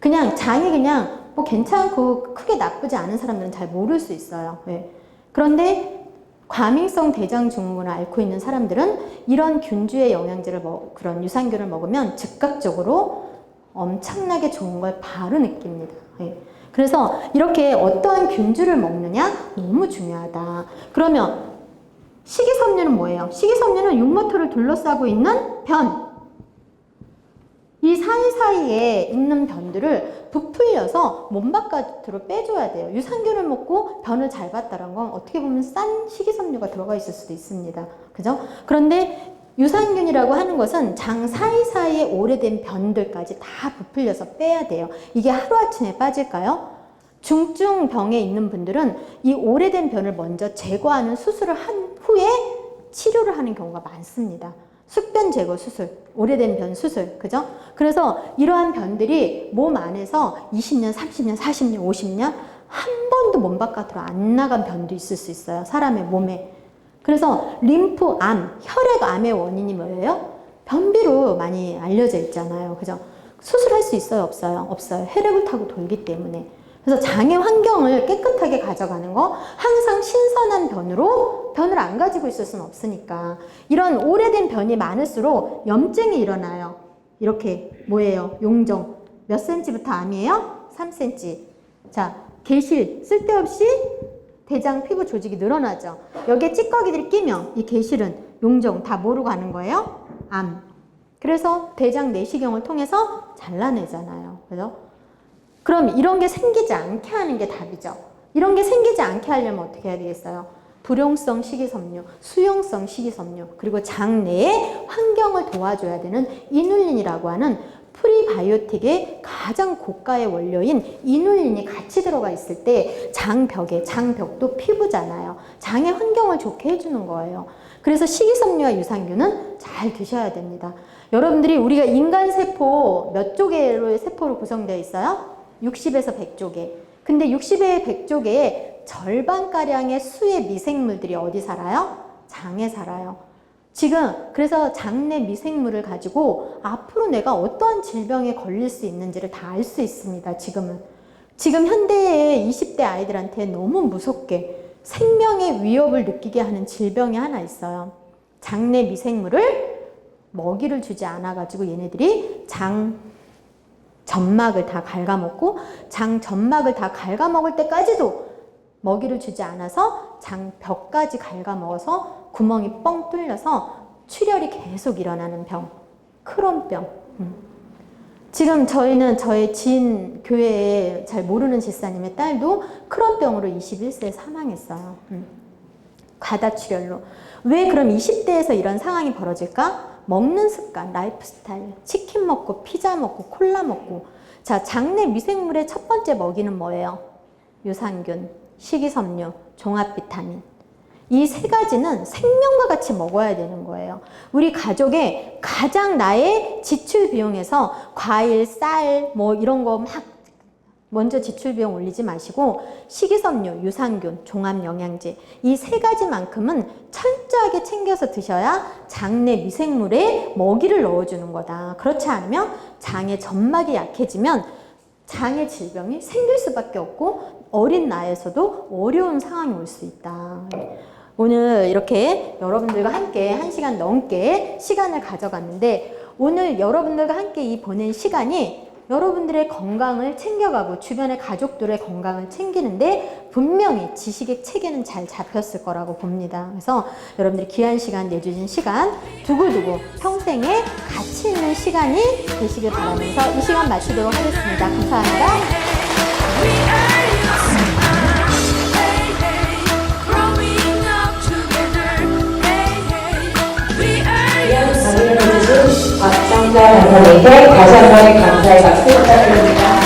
[SPEAKER 1] 그냥 장이 그냥 뭐 괜찮고 크게 나쁘지 않은 사람들은 잘 모를 수 있어요. 네. 그런데 과민성 대장 증후군을 앓고 있는 사람들은 이런 균주의 영양제를 그런 유산균을 먹으면 즉각적으로 엄청나게 좋은 걸 바로 느낍니다. 네. 그래서 이렇게 어떠한 균주를 먹느냐 너무 중요하다. 그러면 식이섬유는 뭐예요? 식이섬유는 육모터를 둘러싸고 있는 변. 이 사이사이에 있는 변들을 부풀려서 몸 바깥으로 빼줘야 돼요. 유산균을 먹고 변을 잘 봤다는 건 어떻게 보면 싼 식이섬유가 들어가 있을 수도 있습니다. 그죠? 그런데 유산균이라고 하는 것은 장 사이사이에 오래된 변들까지 다 부풀려서 빼야 돼요. 이게 하루아침에 빠질까요? 중증병에 있는 분들은 이 오래된 변을 먼저 제거하는 수술을 한 후에 치료를 하는 경우가 많습니다. 숙변 제거 수술, 오래된 변 수술, 그죠? 그래서 이러한 변들이 몸 안에서 20년, 30년, 40년, 50년 한 번도 몸 바깥으로 안 나간 변도 있을 수 있어요. 사람의 몸에. 그래서 림프암, 혈액암의 원인이 뭐예요? 변비로 많이 알려져 있잖아요. 그죠? 수술할 수 있어요? 없어요? 없어요. 혈액을 타고 돌기 때문에. 그래서 장의 환경을 깨끗하게 가져가는 거, 항상 신선한 변으로 변을 안 가지고 있을 수는 없으니까. 이런 오래된 변이 많을수록 염증이 일어나요. 이렇게 뭐예요? 용종. 몇 cm부터 암이에요? 3cm. 자, 개실 쓸데없이 대장 피부 조직이 늘어나죠. 여기에 찌꺼기들이 끼면 이 개실은 용종 다 뭐로 가는 거예요? 암. 그래서 대장 내시경을 통해서 잘라내잖아요. 그죠? 그럼 이런 게 생기지 않게 하는 게 답이죠. 이런 게 생기지 않게 하려면 어떻게 해야 되겠어요? 불용성 식이섬유, 수용성 식이섬유, 그리고 장 내의 환경을 도와줘야 되는 이눌린이라고 하는 프리바이오틱의 가장 고가의 원료인 이눌린이 같이 들어가 있을 때 장벽에, 장벽도 피부잖아요. 장의 환경을 좋게 해주는 거예요. 그래서 식이섬유와 유산균은 잘 드셔야 됩니다. 여러분들이 우리가 인간 세포 몇 조개의 세포로 구성되어 있어요? 60에서 100조개. 근데 60에 100조개의 절반가량의 수의 미생물들이 어디 살아요? 장에 살아요. 지금 그래서 장내 미생물을 가지고 앞으로 내가 어떠한 질병에 걸릴 수 있는지를 다 알 수 있습니다. 지금은. 지금 현대의 20대 아이들한테 너무 무섭게 생명의 위협을 느끼게 하는 질병이 하나 있어요. 장내 미생물을 먹이를 주지 않아가지고 얘네들이 장 점막을 다 갉아먹고 장 점막을 다 갉아먹을 때까지도 먹이를 주지 않아서 장벽까지 갉아먹어서 구멍이 뻥 뚫려서 출혈이 계속 일어나는 병, 크론병. 지금 저희는 저의 지인 교회에 잘 모르는 집사님의 딸도 크론병으로 21세에 사망했어요. 과다출혈로. 왜 그럼 20대에서 이런 상황이 벌어질까? 먹는 습관, 라이프 스타일, 치킨 먹고 피자 먹고 콜라 먹고. 자, 장내 미생물의 첫 번째 먹이는 뭐예요? 유산균, 식이섬유, 종합비타민. 이 세 가지는 생명과 같이 먹어야 되는 거예요. 우리 가족의 가장 나의 지출 비용에서 과일, 쌀, 뭐 이런 거 막 먼저 지출 비용 올리지 마시고 식이섬유, 유산균, 종합영양제 이 세 가지만큼은 철저하게 챙겨서 드셔야 장내 미생물에 먹이를 넣어주는 거다. 그렇지 않으면 장의 점막이 약해지면 장의 질병이 생길 수밖에 없고 어린 나이에서도 어려운 상황이 올 수 있다. 오늘 이렇게 여러분들과 함께 1시간 넘게 시간을 가져갔는데 오늘 여러분들과 함께 이 보낸 시간이 여러분들의 건강을 챙겨가고 주변의 가족들의 건강을 챙기는데 분명히 지식의 체계는 잘 잡혔을 거라고 봅니다. 그래서 여러분들이 귀한 시간 내주신 시간 두고두고 평생에 가치 있는 시간이 되시길 바라면서 이 시간 마치도록 하겠습니다. 감사합니다.
[SPEAKER 2] 강의를 해주신 박상자 강사님께 다시 한번 감사의 박수 부탁드립니다.